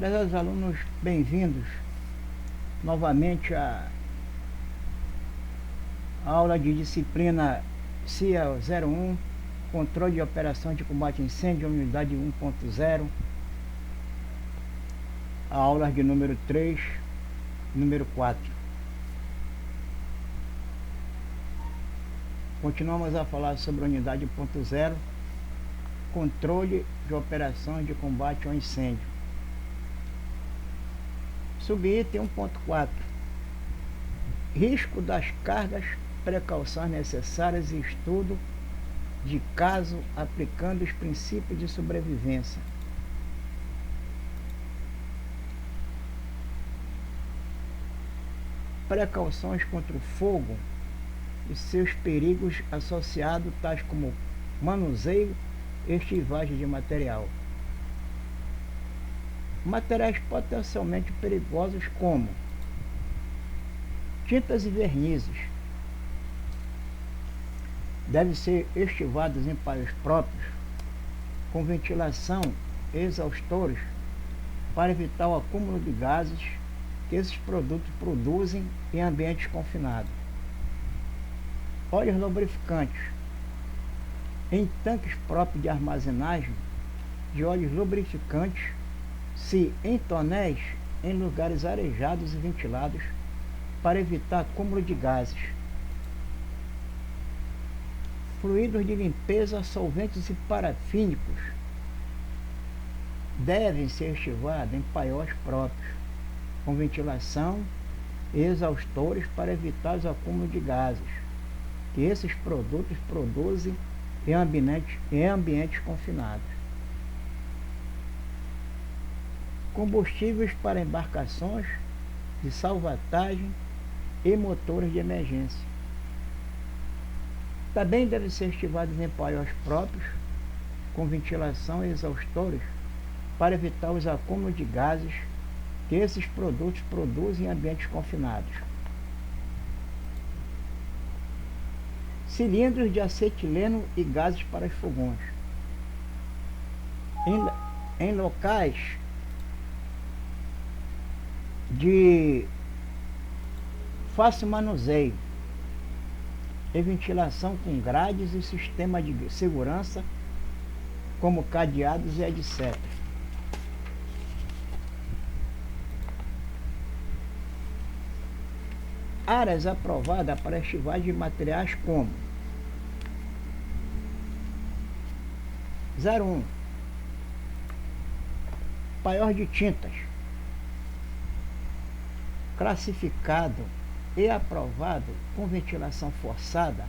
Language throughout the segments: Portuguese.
Prezados alunos, bem-vindos novamente à aula de disciplina CIA 01, controle de operações de combate a incêndio, unidade 1.0, a aula de número 3, número 4. Continuamos a falar sobre a unidade 1.0, controle de operações de combate ao incêndio. Subitem 1.4. Risco das cargas, precauções necessárias e estudo de caso aplicando os princípios de sobrevivência. Precauções contra o fogo e seus perigos associados, tais como manuseio e estivagem de material. Materiais potencialmente perigosos como tintas e vernizes devem ser estivados em paios próprios, com ventilação e exaustores, para evitar o acúmulo de gases que esses produtos produzem em ambientes confinados. Óleos lubrificantes em tanques próprios de armazenagem de óleos lubrificantes, se em tonéis, em lugares arejados e ventilados, para evitar acúmulo de gases. Fluidos de limpeza, solventes e parafínicos devem ser estivados em paióis próprios, com ventilação e exaustores, para evitar os acúmulos de gases que esses produtos produzem em ambientes confinados. Combustíveis para embarcações de salvatagem e motores de emergência também devem ser estivados em paióis próprios, com ventilação e exaustores, para evitar os acúmulos de gases que esses produtos produzem em ambientes confinados. Cilindros de acetileno e gases para os fogões. Em locais de fácil manuseio e ventilação com grades e sistema de segurança, como cadeados e etc. Áreas aprovadas para estivagem de materiais como 01. Paióis de tintas, classificado e aprovado com ventilação forçada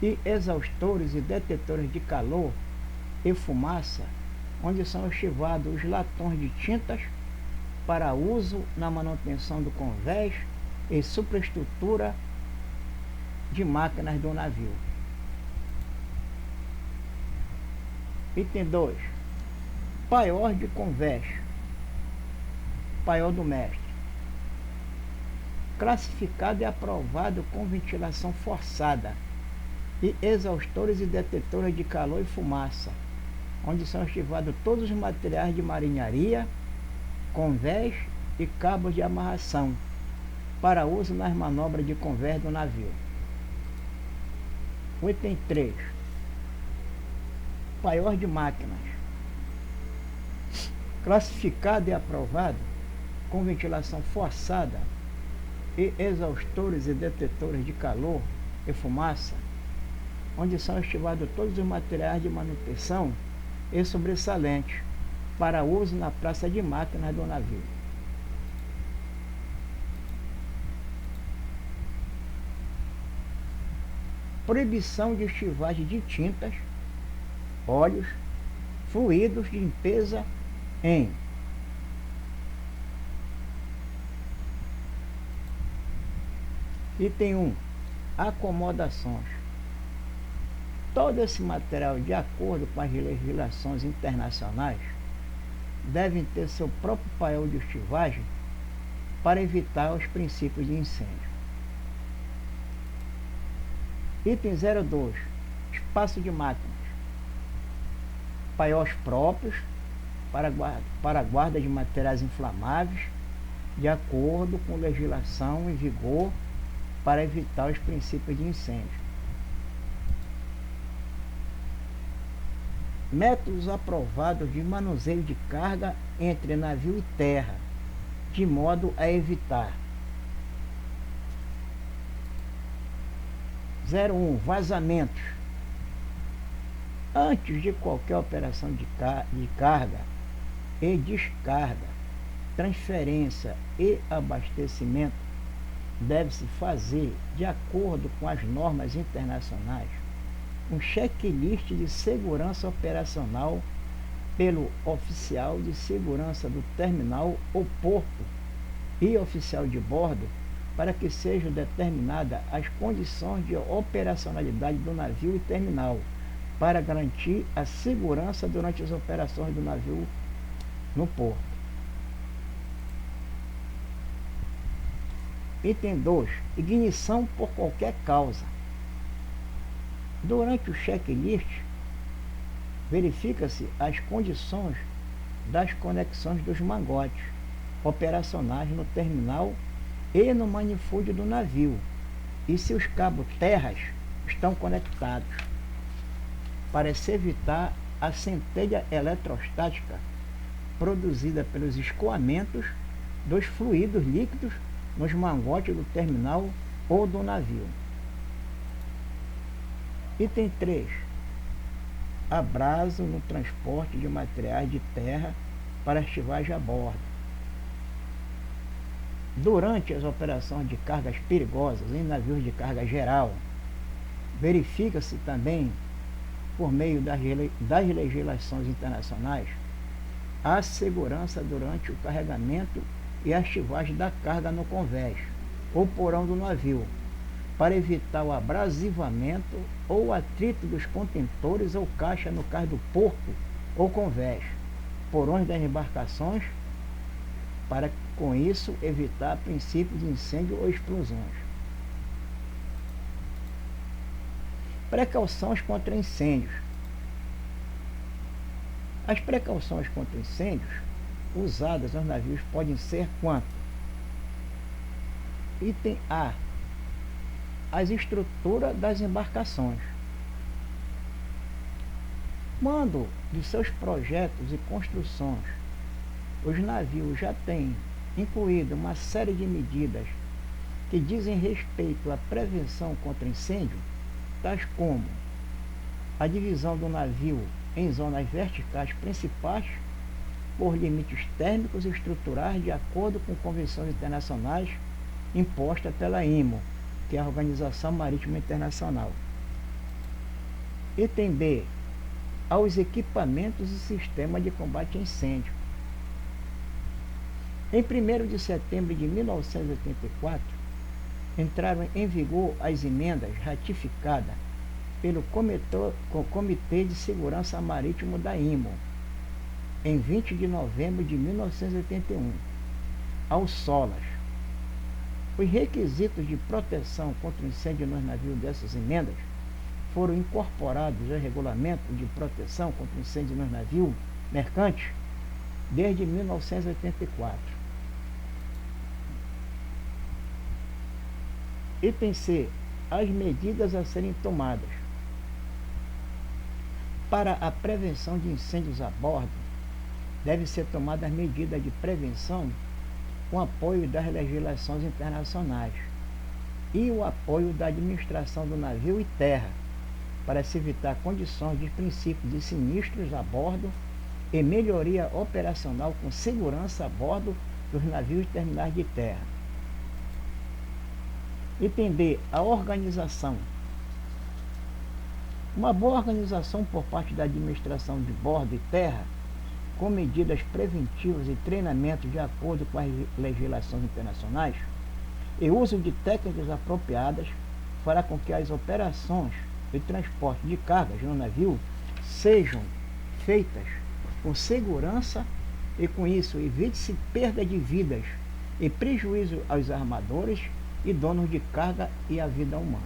e exaustores e detetores de calor e fumaça, onde são estivados os latões de tintas para uso na manutenção do convés e superestrutura de máquinas do navio. Item 2. Paiol de convés, paiol do mestre, classificado e aprovado com ventilação forçada e exaustores e detetores de calor e fumaça, onde são estivados todos os materiais de marinharia, convés e cabos de amarração, para uso nas manobras de convés do navio. Item 3. Paiol de máquinas, classificado e aprovado com ventilação forçada e exaustores e detetores de calor e fumaça, onde são estivados todos os materiais de manutenção e sobressalentes, para uso na praça de máquinas do navio. Proibição de estivagem de tintas, óleos, fluidos de limpeza em Item 1. Acomodações. Todo esse material, de acordo com as legislações internacionais, devem ter seu próprio paiol de estivagem para evitar os princípios de incêndio. Item 02. Espaço de máquinas. Paióis próprios, para a guarda de materiais inflamáveis, de acordo com legislação em vigor, para evitar os princípios de incêndio. Métodos aprovados de manuseio de carga entre navio e terra, de modo a evitar: 01. Vazamentos. Antes de qualquer operação de carga e descarga, transferência e abastecimento, deve-se fazer, de acordo com as normas internacionais, um checklist de segurança operacional pelo oficial de segurança do terminal ou porto e oficial de bordo, para que sejam determinadas as condições de operacionalidade do navio e terminal, para garantir a segurança durante as operações do navio no porto. Item 2. Ignição por qualquer causa. Durante o checklist, verifica-se as condições das conexões dos mangotes operacionais no terminal e no manifold do navio, e se os cabos terras estão conectados, para se evitar a centelha eletrostática produzida pelos escoamentos dos fluidos líquidos nos mangotes do terminal ou do navio. Item 3. Abraso no transporte de materiais de terra para estivagem a bordo. Durante as operações de cargas perigosas em navios de carga geral, verifica-se também, por meio das legislações internacionais, a segurança durante o carregamento e a estivagem da carga no convés ou porão do navio, para evitar o abrasivamento ou atrito dos contentores ou caixa no cais do porto ou convés, porões das embarcações, para com isso evitar princípios de incêndio ou explosões. Precauções contra incêndios. As precauções contra incêndios usadas nos navios podem ser quanto: item A. As estruturas das embarcações. Quando de seus projetos e construções os navios já têm incluído uma série de medidas que dizem respeito à prevenção contra incêndio, tais como a divisão do navio em zonas verticais principais por limites térmicos e estruturais de acordo com convenções internacionais impostas pela IMO, que é a Organização Marítima Internacional. Item B. Aos equipamentos e sistemas de combate a incêndio. Em 1º de setembro de 1984, entraram em vigor as emendas ratificadas pelo Comitê de Segurança Marítimo da IMO, em 20 de novembro de 1981, ao SOLAS. Os requisitos de proteção contra o incêndio nos navios dessas emendas foram incorporados ao Regulamento de Proteção contra o Incêndio nos Navios Mercantes desde 1984. Item C. As medidas a serem tomadas. Para a prevenção de incêndios a bordo, devem ser tomadas medidas de prevenção com apoio das legislações internacionais e o apoio da administração do navio e terra, para se evitar condições de princípio de sinistros a bordo e melhoria operacional com segurança a bordo dos navios e terminais de terra. Item D. A organização. Uma boa organização por parte da administração de bordo e terra, com medidas preventivas e treinamento de acordo com as legislações internacionais, e uso de técnicas apropriadas, fará com que as operações de transporte de cargas no navio sejam feitas com segurança e, com isso, evite-se perda de vidas e prejuízo aos armadores e donos de carga e à vida humana.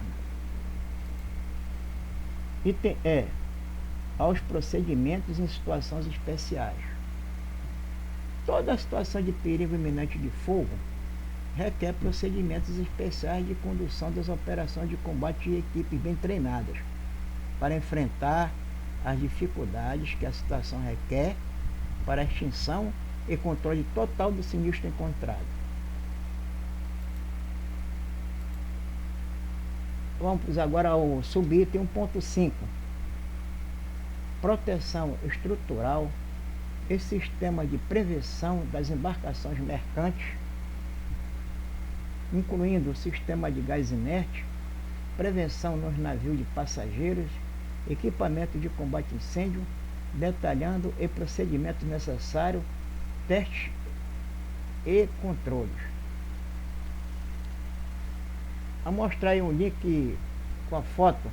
Item E. Aos procedimentos em situações especiais. Toda situação de perigo iminente de fogo requer procedimentos especiais de condução das operações de combate e equipes bem treinadas para enfrentar as dificuldades que a situação requer para a extinção e controle total do sinistro encontrado. Vamos agora ao subitem 1.5. Proteção estrutural e sistema de prevenção das embarcações mercantes, incluindo o sistema de gás inerte, prevenção nos navios de passageiros, equipamento de combate a incêndio, detalhando o procedimento necessário, testes e controles. Vou mostrar aí um link com a foto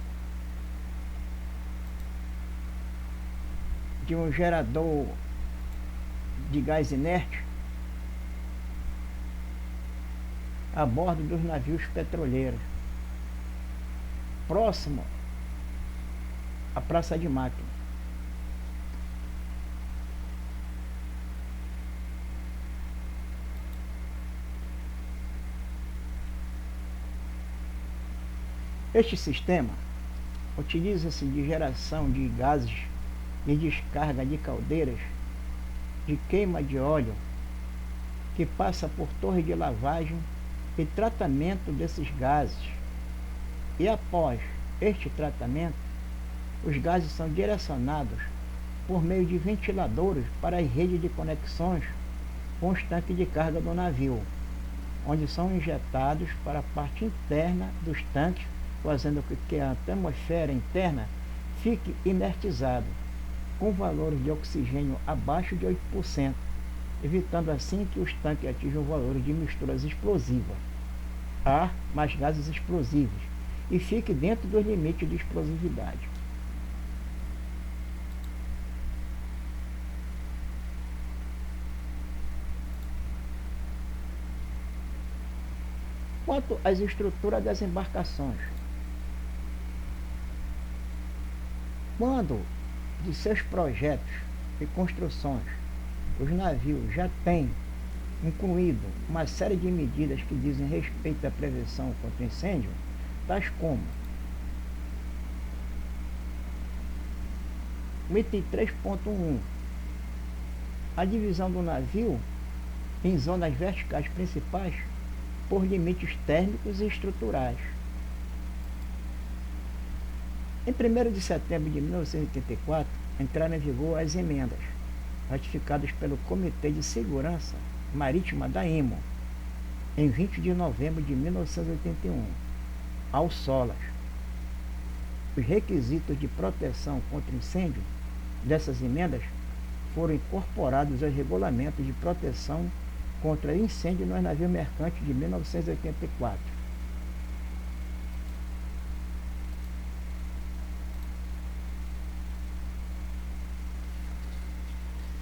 de um gerador de gás inerte a bordo dos navios petroleiros, próximo à praça de máquina. Este sistema utiliza-se de geração de gases e descarga de caldeiras de queima de óleo que passa por torre de lavagem e tratamento desses gases. E após este tratamento, os gases são direcionados por meio de ventiladores para as redes de conexões com os tanques de carga do navio, onde são injetados para a parte interna dos tanques, fazendo com que a atmosfera interna fique inertizada, com valores de oxigênio abaixo de 8%, evitando assim que os tanques atinjam valores de misturas explosivas, ar mais gases explosivos, e fique dentro dos limites de explosividade. Quanto às estruturas das embarcações, quando de seus projetos e construções os navios já têm incluído uma série de medidas que dizem respeito à prevenção contra incêndio, tais como o item 3.1, a divisão do navio em zonas verticais principais por limites térmicos e estruturais. Em 1º de setembro de 1984, entraram em vigor as emendas, ratificadas pelo Comitê de Segurança Marítima da IMO, em 20 de novembro de 1981, ao SOLAS. Os requisitos de proteção contra incêndio dessas emendas foram incorporados aos regulamentos de proteção contra incêndio nos navios mercantes de 1984.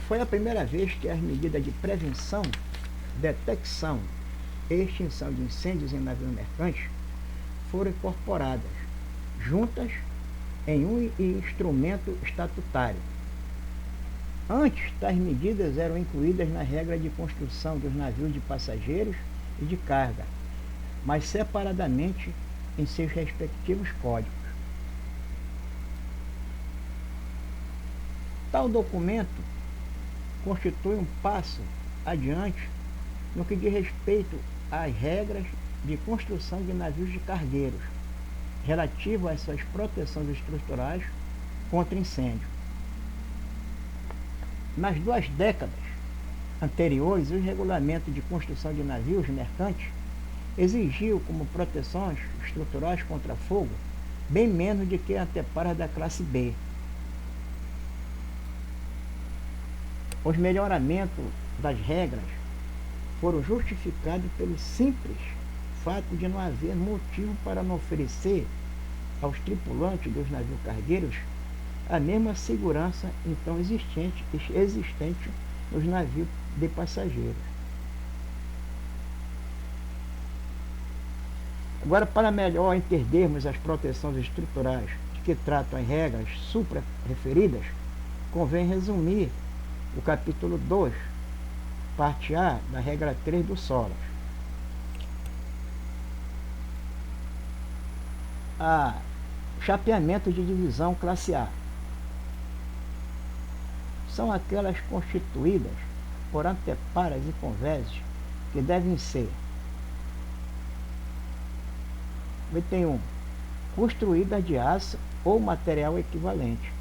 Foi a primeira vez que as medidas de prevenção, detecção e extinção de incêndios em navios mercantes foram incorporadas, juntas em um instrumento estatutário. Antes, tais medidas eram incluídas na regra de construção dos navios de passageiros e de carga, mas separadamente em seus respectivos códigos. Tal documento constitui um passo adiante no que diz respeito às regras de construção de navios de cargueiros, relativo às suas proteções estruturais contra incêndio. Nas 2 décadas anteriores, o regulamento de construção de navios mercantes exigiu como proteções estruturais contra fogo bem menos do que anteparas da classe B. Os melhoramentos das regras foram justificados pelo simples fato de não haver motivo para não oferecer aos tripulantes dos navios cargueiros a mesma segurança então existente nos navios de passageiros. Agora, para melhor entendermos as proteções estruturais de que tratam as regras supra-referidas, convém resumir o capítulo 2 Parte A da regra 3 do SOLAS. Chapeamento de divisão classe A. São aquelas constituídas por anteparas e convéses que devem ser: item 1, construídas de aço ou material equivalente.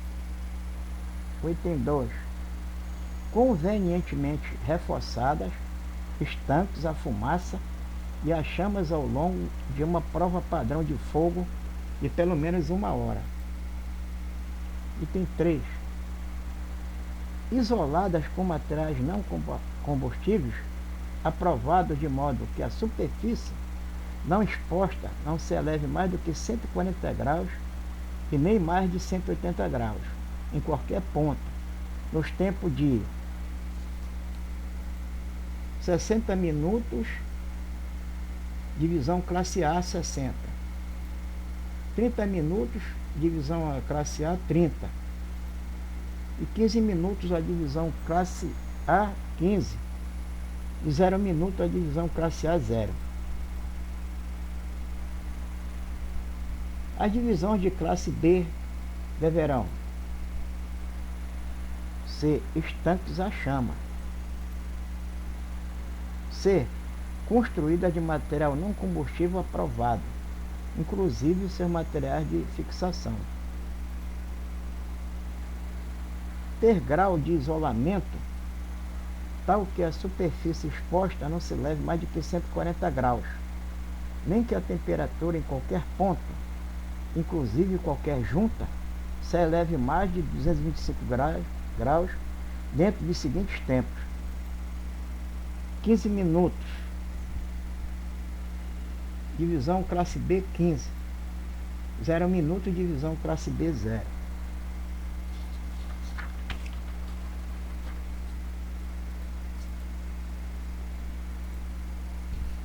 Item 2, convenientemente reforçadas, estanques à fumaça e às chamas ao longo de uma prova padrão de fogo de pelo menos 1 hora. Item 3, isoladas com materiais não combustíveis, aprovados de modo que a superfície não exposta não se eleve mais do que 140 graus e nem mais de 180 graus, em qualquer ponto, nos tempos de 60 minutos, divisão classe A 60, 30 minutos, divisão a classe A 30, e 15 minutos a divisão classe A 15, e 0 minuto a divisão classe A 0. As divisões de classe B deverão ser estanques à chama, ser construídas de material não combustível aprovado, inclusive seus materiais de fixação, ter grau de isolamento tal que a superfície exposta não se leve mais de que 140 graus, nem que a temperatura em qualquer ponto, inclusive qualquer junta, se eleve mais de 225 graus dentro dos seguintes tempos: 15 minutos, divisão classe B 15, 0 minuto, divisão classe B 0.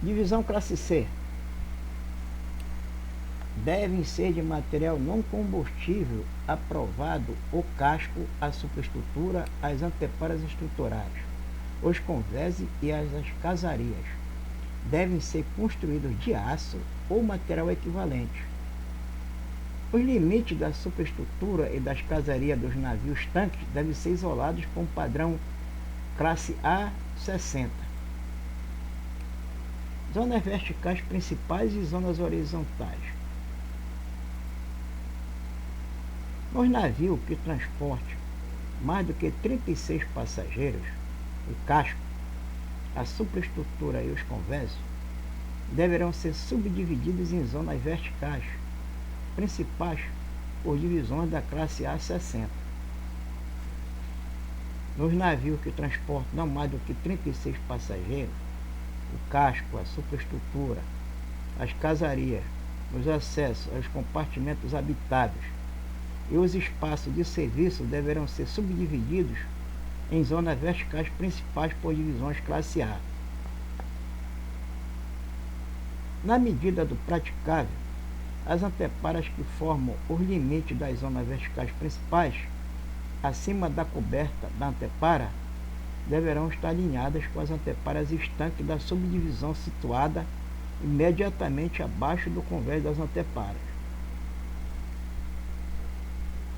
Divisão classe C devem ser de material não combustível aprovado o casco, a superestrutura, as anteparas estruturais, os convéses e as casarias. Devem ser construídos de aço ou material equivalente. Os limites da superestrutura e das casarias dos navios tanques devem ser isolados com padrão classe A 60. Zonas verticais principais e zonas horizontais. Nos navios que transportem mais do que 36 passageiros, o casco, a superestrutura e os convéses deverão ser subdivididos em zonas verticais principais por divisões da classe A 60. Nos navios que transportam não mais do que 36 passageiros, o casco, a superestrutura, as casarias, os acessos aos compartimentos habitáveis e os espaços de serviço deverão ser subdivididos em zonas verticais principais por divisões classe A. Na medida do praticável, as anteparas que formam os limites das zonas verticais principais, acima da coberta da antepara, deverão estar alinhadas com as anteparas estanques da subdivisão situada imediatamente abaixo do convés das anteparas.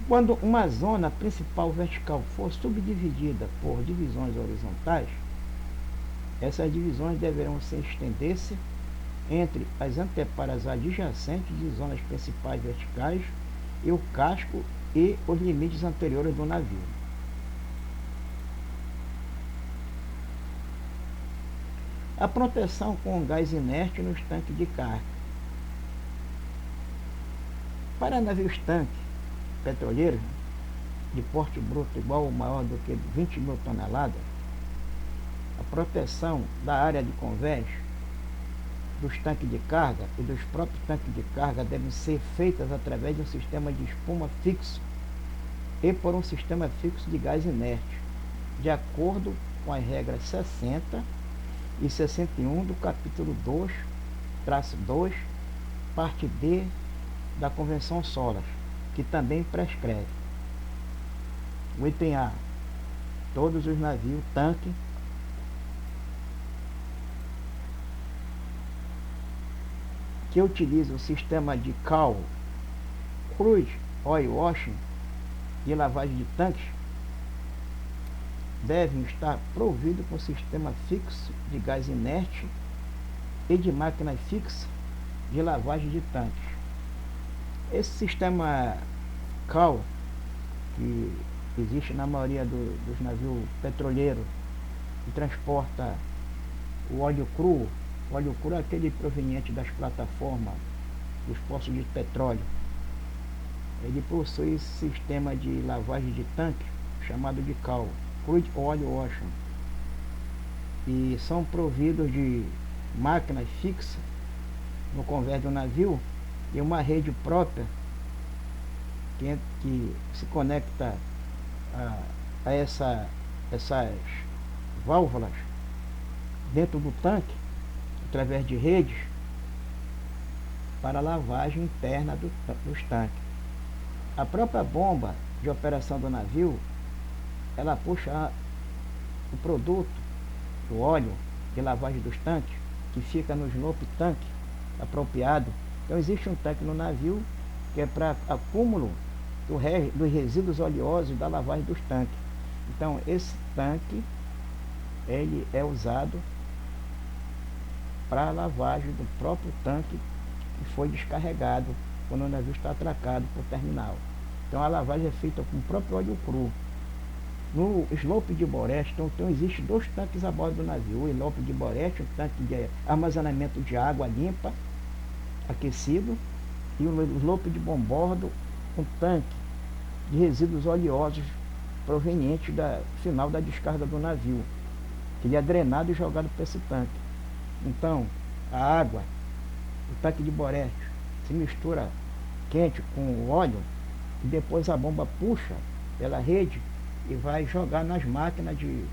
Quando uma zona principal vertical for subdividida por divisões horizontais, essas divisões deverão se estender-se entre as anteparas adjacentes de zonas principais verticais e o casco e os limites anteriores do navio. A proteção com gás inerte nos tanques de carga. Para navios tanque petroleiros de porte bruto igual ou maior do que 20 mil toneladas, a proteção da área de convés, dos tanques de carga e dos próprios tanques de carga devem ser feitas através de um sistema de espuma fixo e por um sistema fixo de gás inerte, de acordo com as regras 60 e 61 do capítulo 2-2, parte D da Convenção SOLAS, que também prescreve. O item A: todos os navios tanque que utiliza o sistema de cal, crude oil washing de lavagem de tanques devem estar providos com sistema fixo de gás inerte e de máquina fixa de lavagem de tanques. Esse sistema cal, que existe na maioria dos navios petroleiros, que transporta o óleo cru é aquele proveniente das plataformas dos poços de petróleo. Ele possui esse sistema de lavagem de tanque chamado de cal, crude oil washing, e são providos de máquinas fixas no convés do navio e uma rede própria que se conecta a essas válvulas dentro do tanque através de redes para a lavagem interna dos tanques. A própria bomba de operação do navio, ela puxa o produto, o óleo de lavagem dos tanques, que fica no slope tanque apropriado. Então existe um tanque no navio que é para acúmulo dos resíduos oleosos da lavagem dos tanques. Então esse tanque, ele é usado para a lavagem do próprio tanque que foi descarregado quando o navio está atracado para o terminal. Então a lavagem é feita com o próprio óleo cru. No slope de Boreste, então existe 2 tanques a bordo do navio. O slope de Boreste, um tanque de armazenamento de água limpa, aquecido, e o slope de Bombordo, um tanque de resíduos oleosos provenientes da final da descarga do navio, que ele é drenado e jogado para esse tanque. Então a água, o tanque de Boreste, se mistura quente com o óleo, e depois a bomba puxa pela rede e vai jogar nas máquinas de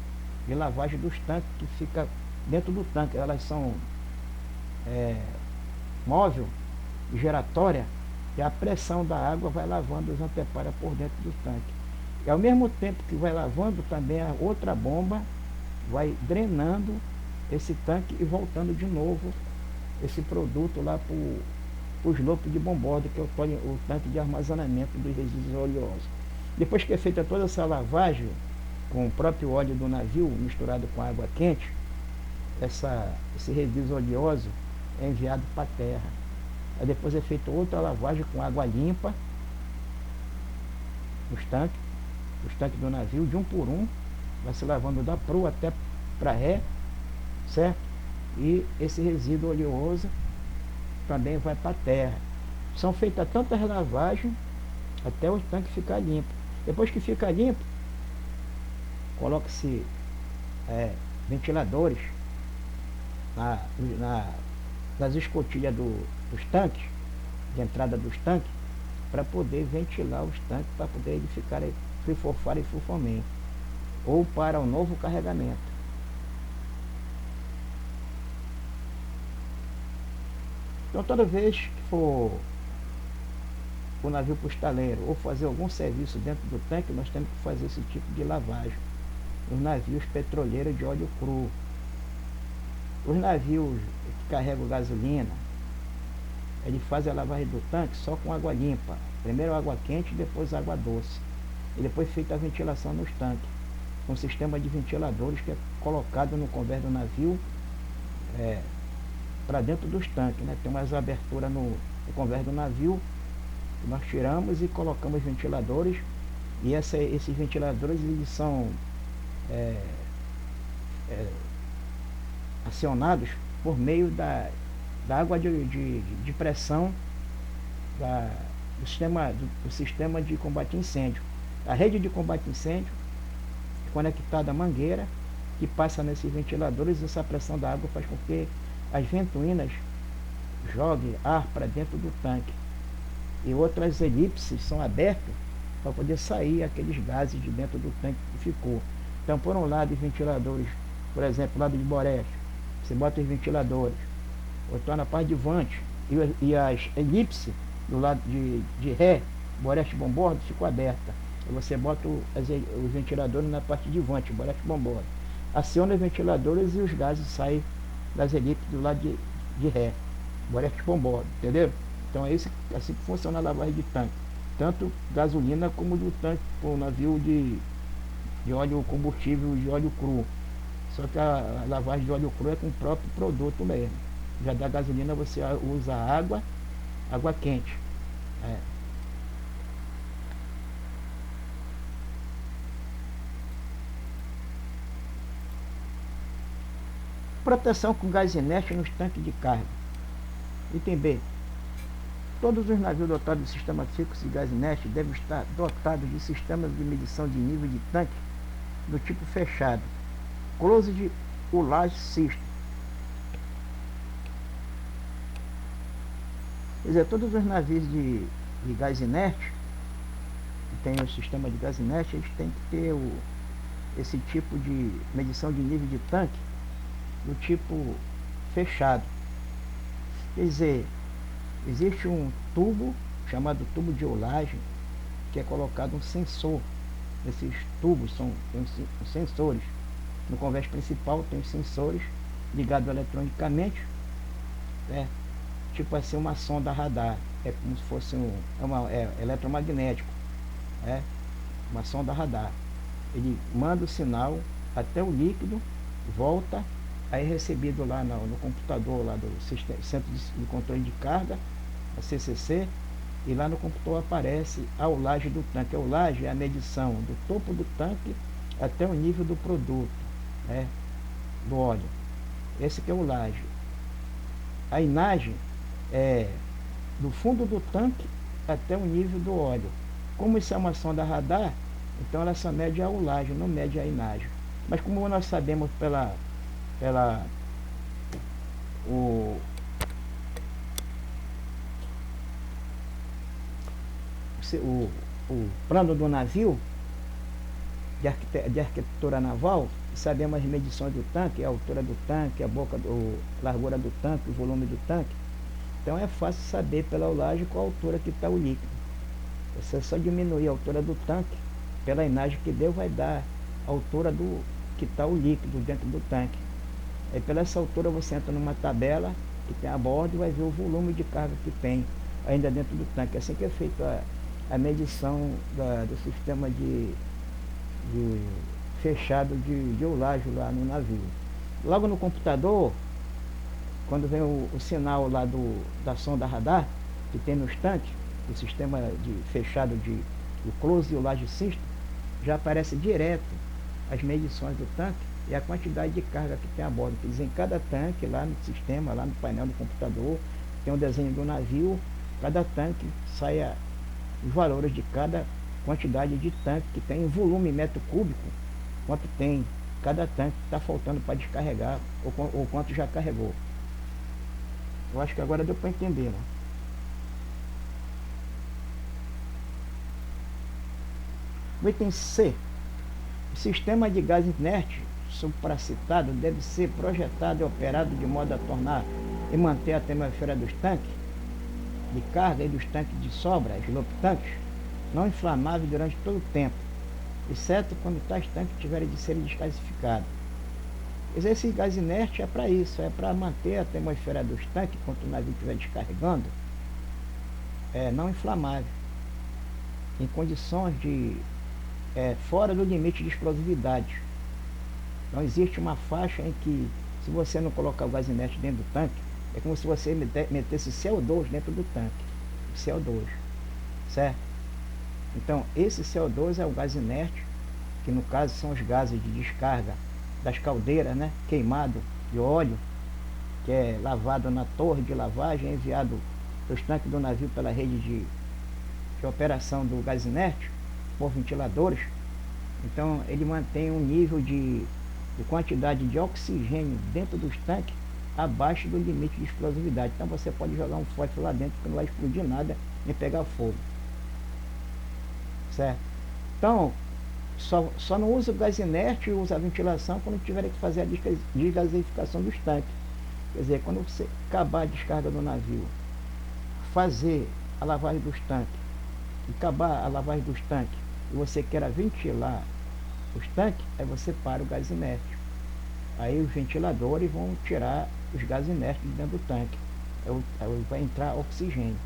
lavagem dos tanques, que fica dentro do tanque. Elas são móvel e giratória, e a pressão da água vai lavando os anteparas por dentro do tanque. E ao mesmo tempo que vai lavando, também a outra bomba vai drenando esse tanque e voltando de novo esse produto lá para o slope de Bombordo, que é o tanque de armazenamento dos resíduos oleosos. Depois que é feita toda essa lavagem com o próprio óleo do navio misturado com água quente, esse resíduo oleoso é enviado para a terra. Aí depois é feita outra lavagem com água limpa nos tanques do navio, de um por um, vai se lavando da proa até para ré, certo? E esse resíduo oleoso também vai para a terra. São feitas tantas lavagens até o tanque ficar limpo. Depois que fica limpo, coloca-se ventiladores nas escotilhas dos tanques, de entrada dos tanques, para poder ventilar os tanques, para poder eles ficarem free for fire e full for main, ou para o novo carregamento. Então toda vez que for o navio postaleiro ou fazer algum serviço dentro do tanque, nós temos que fazer esse tipo de lavagem. Os navios petroleiros de óleo cru, os navios que carregam gasolina, ele faz a lavagem do tanque só com água limpa, primeiro água quente, depois água doce, e depois feita a ventilação nos tanques, com um sistema de ventiladores que é colocado no convés do navio para dentro dos tanques, né? Tem umas aberturas no convés do navio, que nós tiramos e colocamos ventiladores, e esses ventiladores eles são acionados por meio da água de pressão do sistema de combate a incêndio. A rede de combate a incêndio é conectada à mangueira que passa nesses ventiladores, e essa pressão da água faz com que as ventoinhas joguem ar para dentro do tanque, e outras elipses são abertas para poder sair aqueles gases de dentro do tanque que ficou. Então, por um lado, os ventiladores, por exemplo, lado de Boreste, você bota os ventiladores, ou então na parte de Vante, e as elipses do lado de ré, Boreste Bombordo, ficou aberta. E você bota os ventiladores na parte de Vante, Boreste Bombordo. Aciona os ventiladores e os gases saem das elipses do lado de ré. borete bombordo, entendeu? Então é assim que funciona a lavagem de tanque, tanto gasolina como do tanque, o navio de óleo combustível, de óleo cru. Só que a lavagem de óleo cru é com o próprio produto mesmo. Já da gasolina você usa água quente. É. Proteção com gás inerte nos tanques de carga. Item B. Todos os navios dotados de sistema fixo de gás inerte devem estar dotados de sistemas de medição de nível de tanque do tipo fechado, Closed Ullage System. Quer dizer, todos os navios de gás inerte, que tem o sistema de gás inerte, eles têm que ter esse tipo de medição de nível de tanque do tipo fechado. Quer dizer, existe um tubo chamado tubo de olagem, que é colocado um sensor. Esses tubos tem sensores. No convés principal tem os sensores ligados eletronicamente, né? Tipo assim, uma sonda radar. É como se fosse eletromagnético, né? Uma sonda radar. Ele manda o sinal até o líquido, volta, aí é recebido lá no computador lá do Centro de Controle de Carga, a CCC, e lá no computador aparece a olagem do tanque. A olagem é a medição do topo do tanque até o nível do produto, né, do óleo. Esse que é a olagem. A inagem é do fundo do tanque até o nível do óleo. Como isso é uma sonda radar, então ela só mede a olagem, não mede a inagem. Mas como nós sabemos pela o plano do navio de arquitetura naval, sabemos as medições do tanque, a altura do tanque, a largura do tanque, o volume do tanque. Então é fácil saber pela olagem qual a altura que está o líquido. Você só diminuir a altura do tanque, pela inagem que deu, vai dar a altura do que está o líquido dentro do tanque. Aí pela essa altura você entra numa tabela que tem a bordo e vai ver o volume de carga que tem ainda dentro do tanque. Assim que é feita a medição do sistema de fechado de olagem lá no navio. Logo no computador, quando vem o sinal lá da sonda radar, que tem nos tanques, o sistema de fechado do Closed Ullage System, já aparece direto as medições do tanque e a quantidade de carga que tem a bordo. Quer dizer, em cada tanque, lá no sistema, lá no painel do computador, tem um desenho do navio, cada tanque sai os valores de cada quantidade de tanque que tem, volume metro cúbico, quanto tem cada tanque que está faltando para descarregar, ou quanto já carregou. Eu acho que agora deu para entender, né? O item C. O sistema de gás inerte supracitado deve ser projetado e operado de modo a tornar e manter a atmosfera dos tanques de carga e dos tanques de sobra, slope tanques, não inflamável durante todo o tempo, exceto quando tais tanques tiverem de serem desgasificados. Esse gás inerte é para isso, é para manter a atmosfera dos tanques, enquanto o navio estiver descarregando, não inflamável, em condições fora do limite de explosividade. Não existe uma faixa em que, se você não colocar o gás inerte dentro do tanque, é como se você metesse CO2 dentro do tanque. CO2, certo? Então, esse CO2 é o gás inerte, que no caso são os gases de descarga das caldeiras, né? Queimado de óleo, que é lavado na torre de lavagem, enviado para os tanques do navio pela rede de operação do gás inerte, por ventiladores. Então, ele mantém um nível de quantidade de oxigênio dentro dos tanques abaixo do limite de explosividade. Então você pode jogar um fósforo lá dentro que não vai explodir nada nem pegar fogo, certo? Então só não usa o gás inerte e usa a ventilação quando tiver que fazer a desgasificação dos tanques. Quer dizer, quando você acabar a descarga do navio, fazer a lavagem dos tanques, acabar a lavagem dos tanques e você queira ventilar os tanques, aí você para o gás inerte. Aí os ventiladores vão tirar os gases inertes dentro do tanque. vai entrar oxigênio.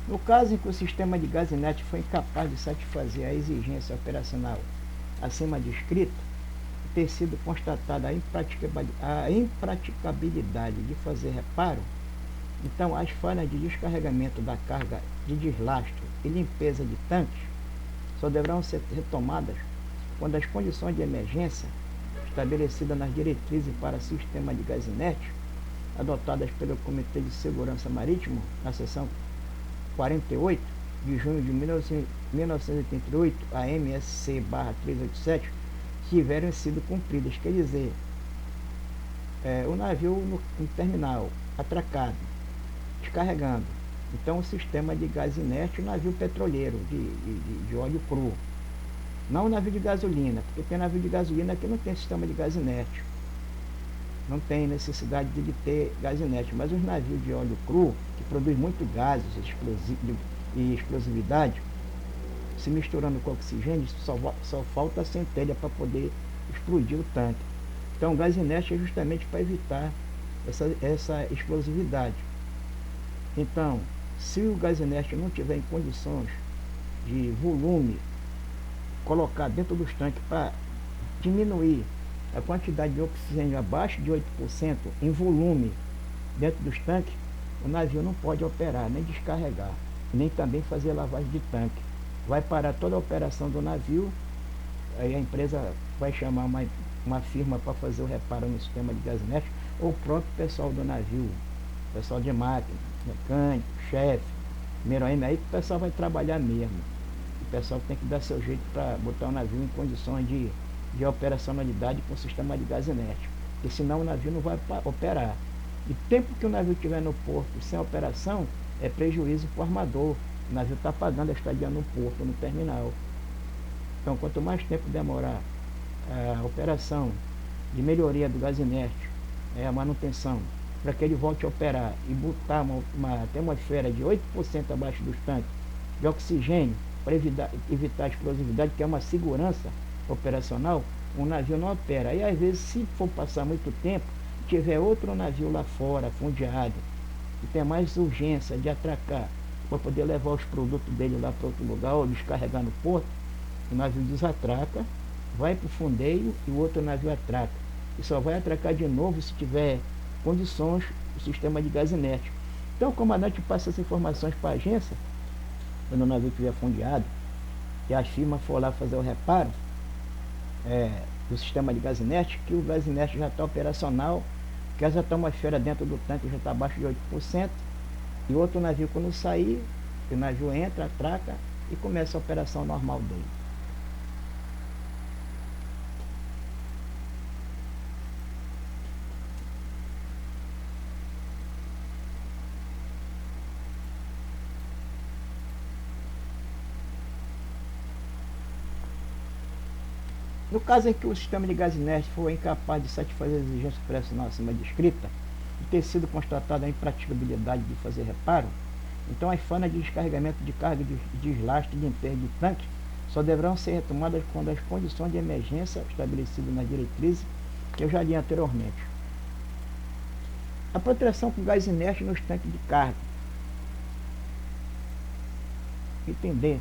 No caso em que o sistema de gás inerte foi incapaz de satisfazer a exigência operacional acima descrita, ter sido constatada a impraticabilidade de fazer reparo, então as falhas de descarregamento da carga de deslastro e limpeza de tanques só deverão ser retomadas quando as condições de emergência estabelecidas nas diretrizes para sistema de gás inerte, adotadas pelo Comitê de Segurança Marítimo, na seção 48 de junho de 1988, a MSC/387, tiverem sido cumpridas. Quer dizer, o navio no terminal, atracado, descarregando. Então, o sistema de gás inerte, o navio petroleiro de óleo cru. Não o navio de gasolina, porque tem navio de gasolina que não tem sistema de gás inerte. Não tem necessidade de ter gás inerte. Mas os navios de óleo cru, que produz muito gases e explosividade, se misturando com oxigênio, só falta a centelha para poder explodir o tanque. Então, o gás inerte é justamente para evitar essa explosividade. Então, se o gás inerte não tiver em condições de volume, colocar dentro dos tanques para diminuir a quantidade de oxigênio abaixo de 8% em volume dentro dos tanques, o navio não pode operar, nem descarregar, nem também fazer lavagem de tanque. Vai parar toda a operação do navio, aí a empresa vai chamar uma firma para fazer o reparo no sistema de gás inerte, ou o próprio pessoal do navio, pessoal de máquina, mecânico, chefe, primeiro aí que o pessoal vai trabalhar mesmo. O pessoal tem que dar seu jeito para botar o navio em condições de operacionalidade com o sistema de gás inerte, porque senão o navio não vai operar. E tempo que o navio estiver no porto sem operação, é prejuízo para o armador. O navio está pagando a estadia no porto, no terminal. Então, quanto mais tempo demorar a operação de melhoria do gás inerte, a manutenção, para que ele volte a operar e botar uma atmosfera de 8% abaixo dos tanques de oxigênio, para evitar a explosividade, que é uma segurança operacional, um navio não opera. E às vezes, se for passar muito tempo, tiver outro navio lá fora, fundeado, e tem mais urgência de atracar, para poder levar os produtos dele lá para outro lugar, ou descarregar no porto, o navio desatraca, vai para o fundeio e o outro navio atraca. E só vai atracar de novo se tiver condições do sistema de gás inerte. Então o comandante passa essas informações para a agência, quando o navio estiver fundeado, e a firma for lá fazer o reparo do sistema de gás inerte, que o gás inerte já está operacional, que essa atmosfera dentro do tanque já está abaixo de 8%, e outro navio quando sair, o navio entra, atraca e começa a operação normal dele. No caso em que o sistema de gás inerte for incapaz de satisfazer a exigência operacional acima descrita e ter sido constatada a impraticabilidade de fazer reparo, então as falhas de descarregamento de carga de deslastro e limpeza de tanque só deverão ser retomadas quando as condições de emergência estabelecidas nas diretrizes que eu já li anteriormente. A proteção com gás inerte nos tanques de carga. Entender.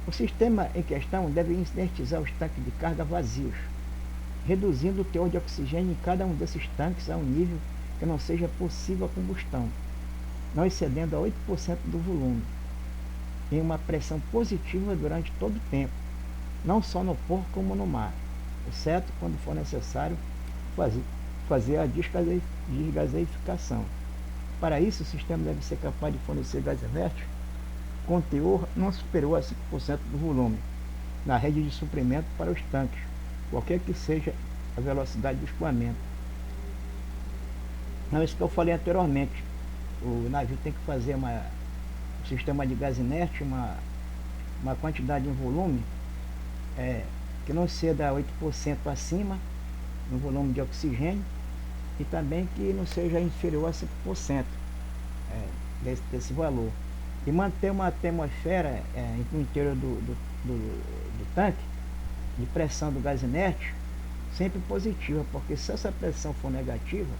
O sistema em questão deve inertizar os tanques de carga vazios, reduzindo o teor de oxigênio em cada um desses tanques a um nível que não seja possível a combustão, não excedendo a 8% do volume, em uma pressão positiva durante todo o tempo, não só no porto como no mar, exceto quando for necessário fazer a desgaseificação. Para isso, o sistema deve ser capaz de fornecer gás inerte com teor não superior a 5% do volume na rede de suprimento para os tanques, qualquer que seja a velocidade do escoamento. Não, isso que eu falei anteriormente, o navio tem que fazer um sistema de gás inerte, uma quantidade em volume que não ceda 8% acima no volume de oxigênio e também que não seja inferior a 5%. desse valor. E manter uma atmosfera no interior do tanque, de pressão do gás inerte, sempre positiva, porque se essa pressão for negativa,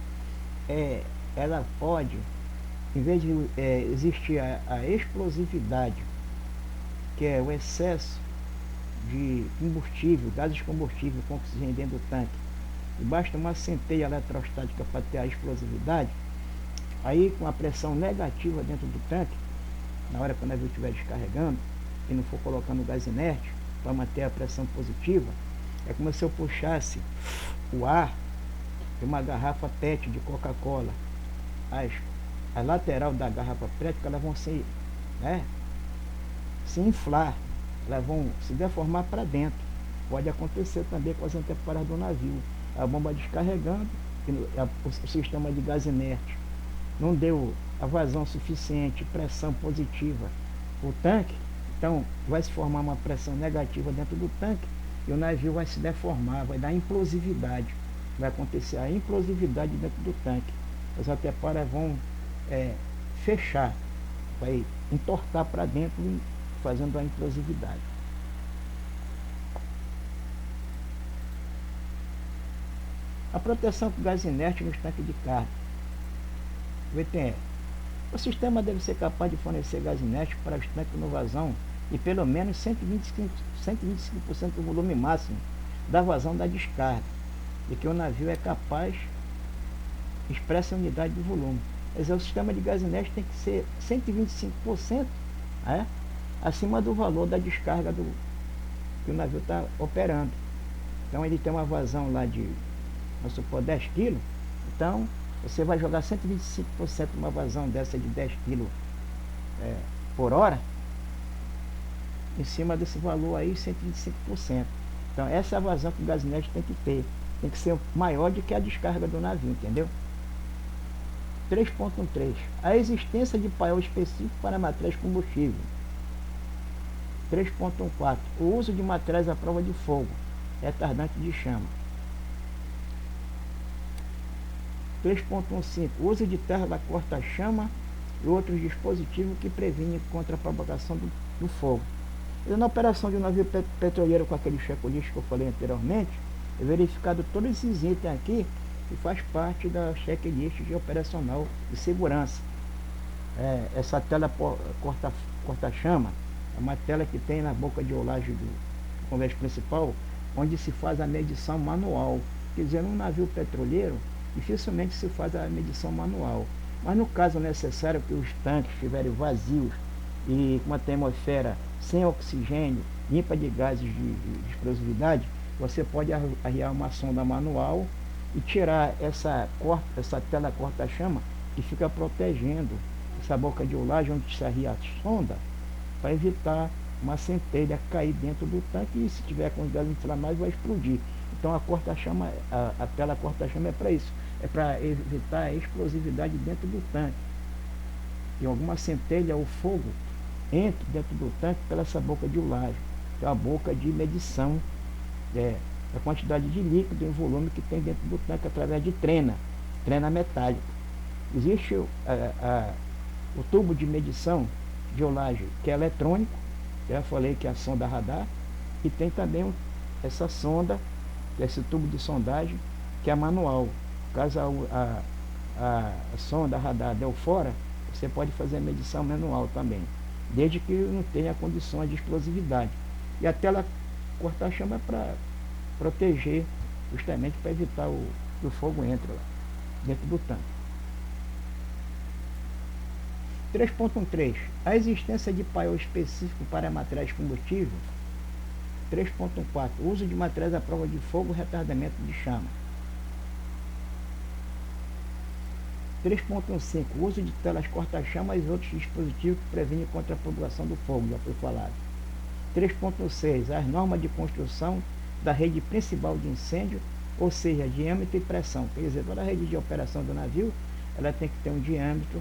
ela pode, em vez de existir a explosividade, que é o excesso de combustível, gases de combustível com oxigênio dentro do tanque, e basta uma centelha eletrostática para ter a explosividade, aí com a pressão negativa dentro do tanque, na hora que o navio estiver descarregando, e não for colocando gás inerte, para manter a pressão positiva, é como se eu puxasse o ar de uma garrafa PET de Coca-Cola. A lateral da garrafa PET, elas vão se inflar, elas vão se deformar para dentro. Pode acontecer também com as anteparas do navio. A bomba descarregando, o sistema de gás inerte não deu a vazão suficiente, pressão positiva o tanque, então vai se formar uma pressão negativa dentro do tanque e o navio vai se deformar, vai dar implosividade, vai acontecer a implosividade dentro do tanque. As anteparas vão fechar, vai entortar para dentro, fazendo a implosividade. A proteção com gás inerte nos tanques de carga. VTE. O sistema deve ser capaz de fornecer gás inerte para os tanques no vazão e pelo menos 125% do volume máximo da vazão da descarga, de que o navio é capaz, expressa a unidade do volume. Quer dizer, o sistema de gás inerte tem que ser 125% acima do valor da descarga que o navio está operando. Então ele tem uma vazão lá de, vamos supor, 10 kg, então você vai jogar 125% de uma vazão dessa de 10 kg por hora, em cima desse valor aí, 125%. Então essa é a vazão que o gás inerte tem que ter. Tem que ser maior do que a descarga do navio, entendeu? 3.13. A existência de paiol específico para materiais combustível. 3.14. O uso de materiais à prova de fogo, retardante de chama. 3.15. O uso de terra da corta-chama e outros dispositivos que previnem contra a propagação do fogo. E na operação de um navio petroleiro com aquele checklist que eu falei anteriormente, é verificado todos esses itens aqui que faz parte da checklist de operacional de segurança. Essa tela corta-chama é uma tela que tem na boca de olagem do convés principal, onde se faz a medição manual. Quer dizer, num navio petroleiro dificilmente se faz a medição manual, mas no caso necessário que os tanques estiverem vazios e com uma atmosfera sem oxigênio, limpa de gases de explosividade, você pode arriar uma sonda manual e tirar essa tela corta-chama que fica protegendo essa boca de olagem onde se arria a sonda, para evitar uma centelha cair dentro do tanque e se tiver com os gases inflamáveis vai explodir. Então a tela corta-chama é para isso, é para evitar a explosividade dentro do tanque. E alguma centelha ou fogo entre dentro do tanque pela essa boca de olagem, que é a boca de medição a quantidade de líquido em volume que tem dentro do tanque através de trena metálica. Existe o tubo de medição de olagem que é eletrônico, já falei que é a sonda radar, e tem também essa sonda, esse tubo de sondagem que é manual. Caso a sonda radar deu fora, você pode fazer a medição manual também, desde que não tenha condições de explosividade. E a tela corta-chama é para proteger, justamente para evitar que o fogo entre lá dentro do tanque. 3.13. A existência de paiol específico para materiais de combustível. 3.4. O uso de materiais à prova de fogo, retardamento de chama. 3.5. O uso de telas corta-chamas e outros dispositivos que previnem contra a propagação do fogo, já foi falado. 3.6. As normas de construção da rede principal de incêndio, ou seja, diâmetro e pressão. Quer dizer, toda a rede de operação do navio, ela tem que ter um diâmetro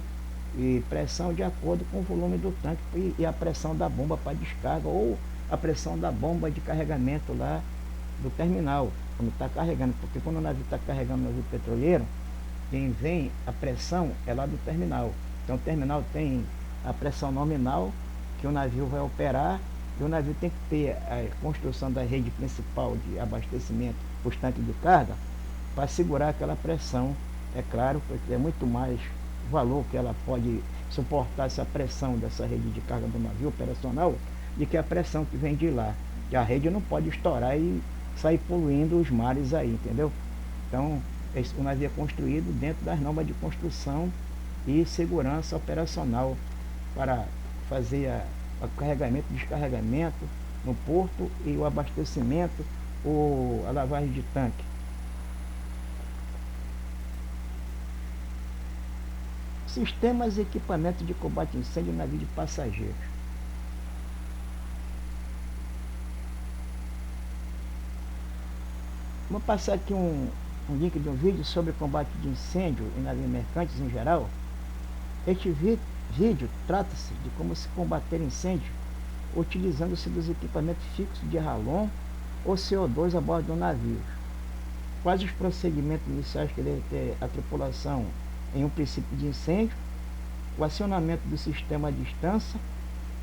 e pressão de acordo com o volume do tanque e a pressão da bomba para descarga, ou a pressão da bomba de carregamento lá do terminal, quando está carregando, porque quando o navio está carregando o navio petroleiro, quem vem a pressão é lá do terminal. Então o terminal tem a pressão nominal que o navio vai operar, e o navio tem que ter a construção da rede principal de abastecimento para os tanques de carga para segurar aquela pressão, é claro, porque é muito mais valor que ela pode suportar essa pressão dessa rede de carga do navio operacional do que a pressão que vem de lá. Que a rede não pode estourar e sair poluindo os mares aí, entendeu? Então, o navio é construído dentro das normas de construção e segurança operacional para fazer o carregamento e descarregamento no porto e o abastecimento ou a lavagem de tanque. Sistemas e equipamentos de combate a incêndio em navio de passageiros. Vou passar aqui um link de um vídeo sobre combate de incêndio em navios mercantes em geral. Este vídeo trata-se de como se combater incêndio utilizando-se dos equipamentos fixos de ralon ou CO2 a bordo do navio. Quais os procedimentos iniciais que deve ter a tripulação em um princípio de incêndio, o acionamento do sistema à distância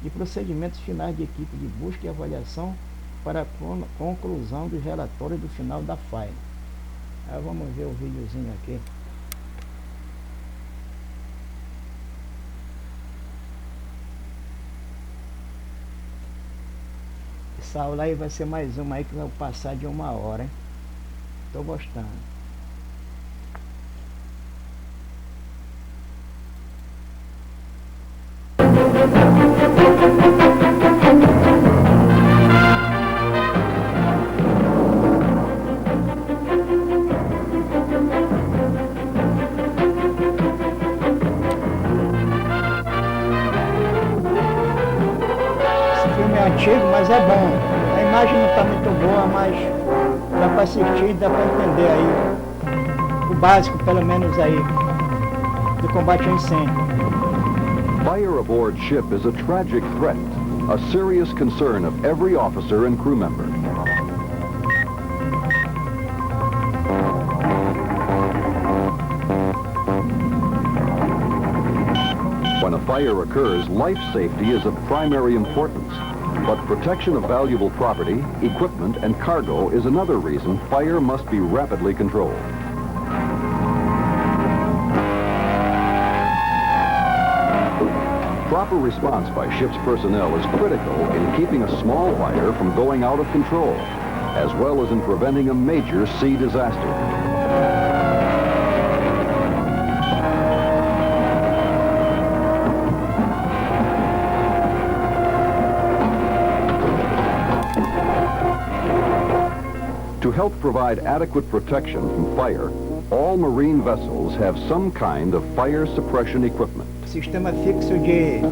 e procedimentos finais de equipe de busca e avaliação para a conclusão dos relatórios do final da FAI. Vamos ver o videozinho aqui. Essa aula aí vai ser mais uma aí que vai passar de 1 hora, hein? Tô gostando. Antigo, mas é bom. A imagem não está muito boa, mas dá para assistir, dá para entender aí o básico, pelo menos aí, do combate ao incêndio. Fire aboard ship is a tragic threat, a serious concern of every officer and crew member. When a fire occurs, life safety is of primary importance. But protection of valuable property, equipment, and cargo is another reason fire must be rapidly controlled. Proper response by ship's personnel is critical in keeping a small fire from going out of control, as well as in preventing a major sea disaster. To help provide adequate protection from fire, all marine vessels have some kind of fire suppression equipment. Sistema fixo de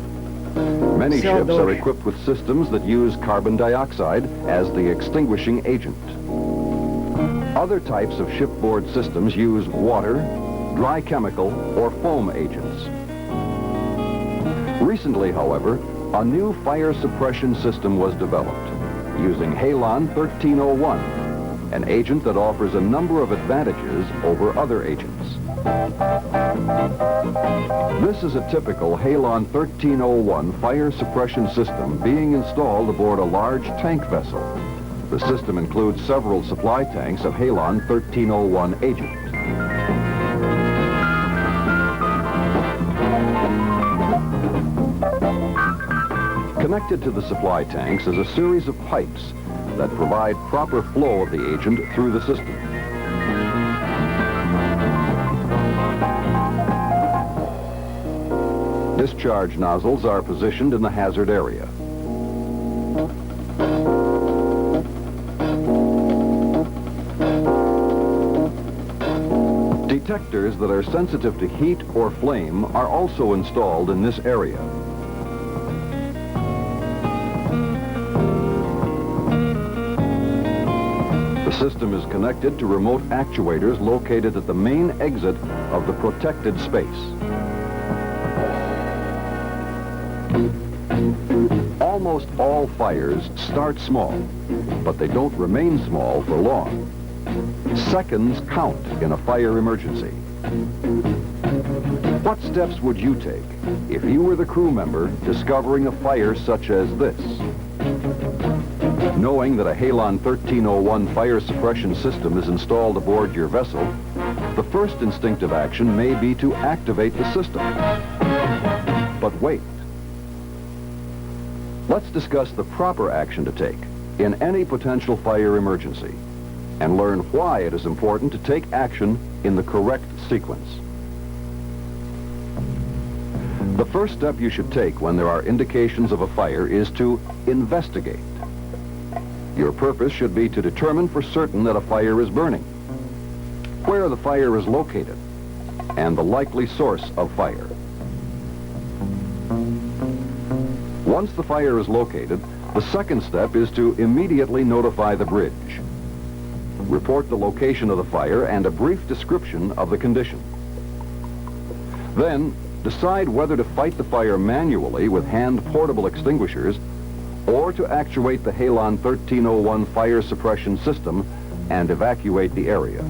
Many ships CO2. are equipped with systems that use carbon dioxide as the extinguishing agent. Other types of shipboard systems use water, dry chemical, or foam agents. Recently, however, a new fire suppression system was developed using Halon 1301, an agent that offers a number of advantages over other agents. This is a typical Halon 1301 fire suppression system being installed aboard a large tank vessel. The system includes several supply tanks of Halon 1301 agent. Connected to the supply tanks is a series of pipes that provide proper flow of the agent through the system. Discharge nozzles are positioned in the hazard area. Detectors that are sensitive to heat or flame are also installed in this area. The system is connected to remote actuators located at the main exit of the protected space. Almost all fires start small, but they don't remain small for long. Seconds count in a fire emergency. What steps would you take if you were the crew member discovering a fire such as this? Knowing that a Halon 1301 fire suppression system is installed aboard your vessel, the first instinctive action may be to activate the system. But wait. Let's discuss the proper action to take in any potential fire emergency and learn why it is important to take action in the correct sequence. The first step you should take when there are indications of a fire is to investigate. Your purpose should be to determine for certain that a fire is burning, where the fire is located, and the likely source of fire. Once the fire is located, the second step is to immediately notify the bridge. Report the location of the fire and a brief description of the condition. Then, decide whether to fight the fire manually with hand-portable extinguishers or to actuate the Halon 1301 fire suppression system and evacuate the area.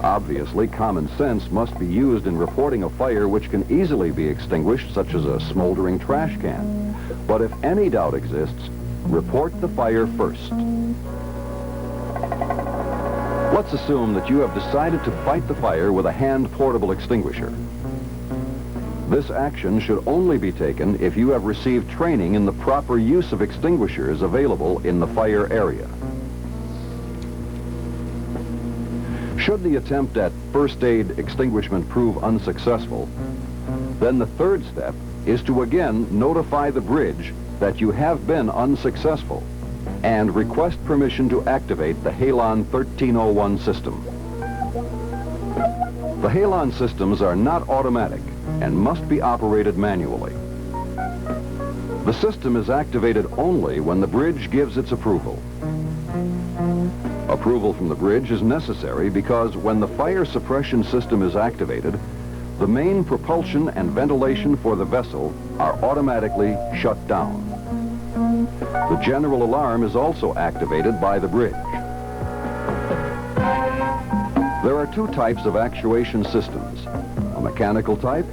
Obviously, common sense must be used in reporting a fire which can easily be extinguished, such as a smoldering trash can. But if any doubt exists, report the fire first. Let's assume that you have decided to fight the fire with a hand-portable extinguisher. This action should only be taken if you have received training in the proper use of extinguishers available in the fire area. Should the attempt at first aid extinguishment prove unsuccessful, then the third step is to again notify the bridge that you have been unsuccessful and request permission to activate the Halon 1301 system. The Halon systems are not automatic and must be operated manually. The system is activated only when the bridge gives its approval. Approval from the bridge is necessary because when the fire suppression system is activated, the main propulsion and ventilation for the vessel are automatically shut down. The general alarm is also activated by the bridge. There are two types of actuation systems, a mechanical type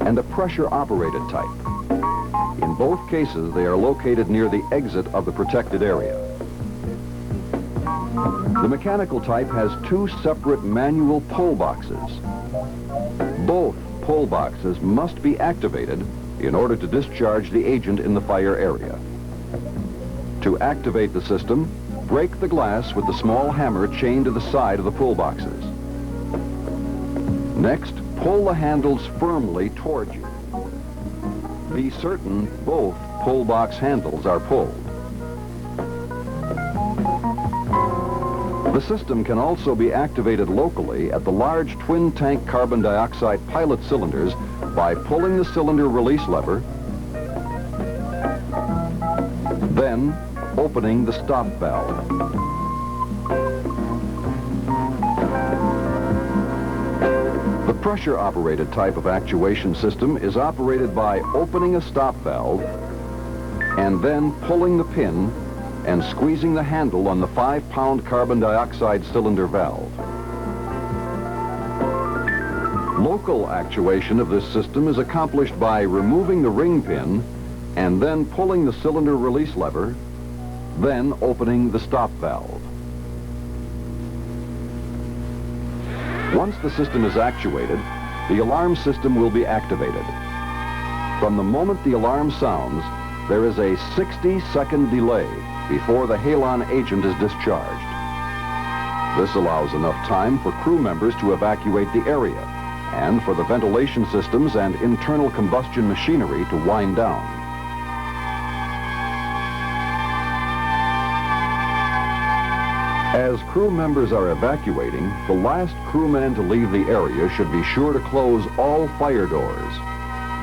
and a pressure-operated type. In both cases, they are located near the exit of the protected area. The mechanical type has two separate manual pull boxes. Both pull boxes must be activated in order to discharge the agent in the fire area. To activate the system, break the glass with the small hammer chained to the side of the pull boxes. Next, pull the handles firmly toward you. Be certain both pull box handles are pulled. The system can also be activated locally at the large twin-tank carbon dioxide pilot cylinders by pulling the cylinder release lever, then opening the stop valve. The pressure-operated type of actuation system is operated by opening a stop valve and then pulling the pin and squeezing the handle on the 5-pound carbon dioxide cylinder valve. Local actuation of this system is accomplished by removing the ring pin and then pulling the cylinder release lever, then opening the stop valve. Once the system is actuated, the alarm system will be activated. From the moment the alarm sounds, there is a 60-second delay before the Halon agent is discharged. This allows enough time for crew members to evacuate the area and for the ventilation systems and internal combustion machinery to wind down. As crew members are evacuating, the last crewman to leave the area should be sure to close all fire doors.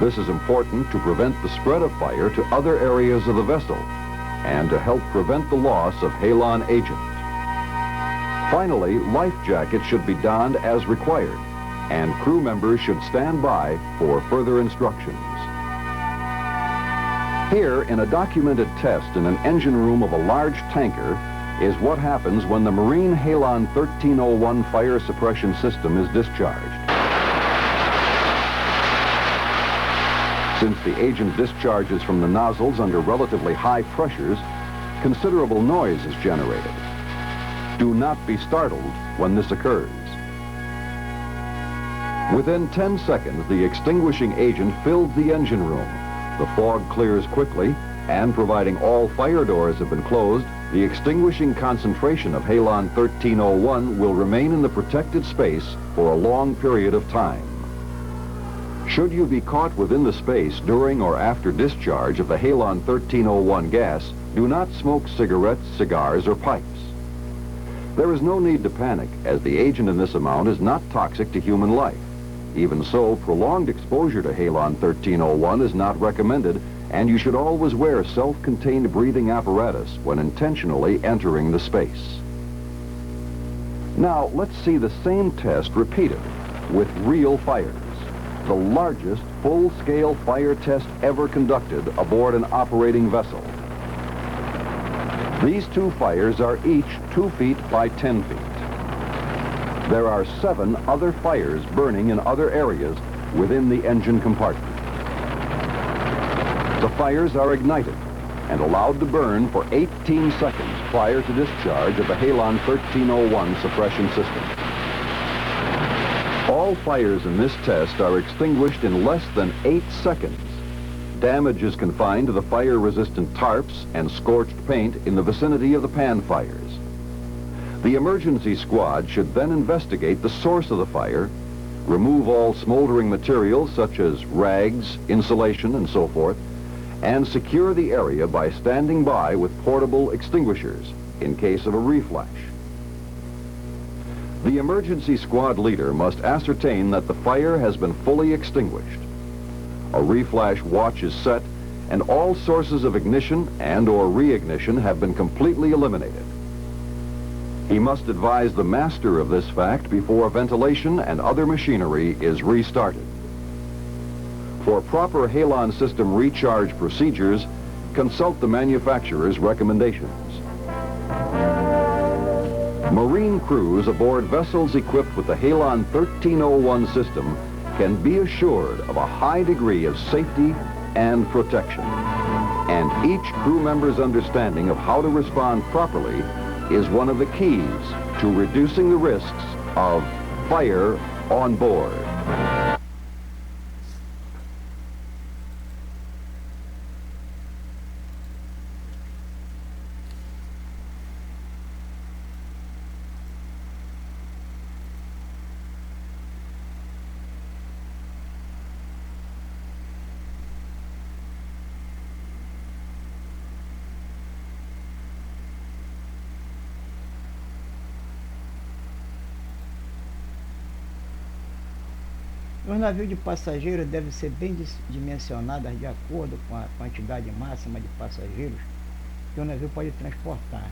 This is important to prevent the spread of fire to other areas of the vessel and to help prevent the loss of Halon agent. Finally, life jackets should be donned as required, and crew members should stand by for further instructions. Here, in a documented test in an engine room of a large tanker, is what happens when the Marine Halon 1301 fire suppression system is discharged. Since the agent discharges from the nozzles under relatively high pressures, considerable noise is generated. Do not be startled when this occurs. Within 10 seconds, the extinguishing agent fills the engine room. The fog clears quickly, and providing all fire doors have been closed, the extinguishing concentration of Halon 1301 will remain in the protected space for a long period of time. Should you be caught within the space during or after discharge of the Halon 1301 gas, do not smoke cigarettes, cigars, or pipes. There is no need to panic, as the agent in this amount is not toxic to human life. Even so, prolonged exposure to Halon 1301 is not recommended, and you should always wear self-contained breathing apparatus when intentionally entering the space. Now, let's see the same test repeated with real fires. The largest full-scale fire test ever conducted aboard an operating vessel. These two fires are each 2 feet by 10 feet. There are 7 other fires burning in other areas within the engine compartment. The fires are ignited and allowed to burn for 18 seconds prior to discharge of the Halon 1301 suppression system. All fires in this test are extinguished in less than 8 seconds. Damage is confined to the fire-resistant tarps and scorched paint in the vicinity of the pan fires. The emergency squad should then investigate the source of the fire, remove all smoldering materials such as rags, insulation, and so forth, and secure the area by standing by with portable extinguishers in case of a reflash. The emergency squad leader must ascertain that the fire has been fully extinguished. A reflash watch is set, and all sources of ignition and/or reignition have been completely eliminated. He must advise the master of this fact before ventilation and other machinery is restarted. For proper Halon system recharge procedures, consult the manufacturer's recommendations. Marine crews aboard vessels equipped with the Halon 1301 system can be assured of a high degree of safety and protection. And each crew member's understanding of how to respond properly is one of the keys to reducing the risks of fire on board. Os navios de passageiros devem ser bem dimensionados de acordo com a quantidade máxima de passageiros que o navio pode transportar.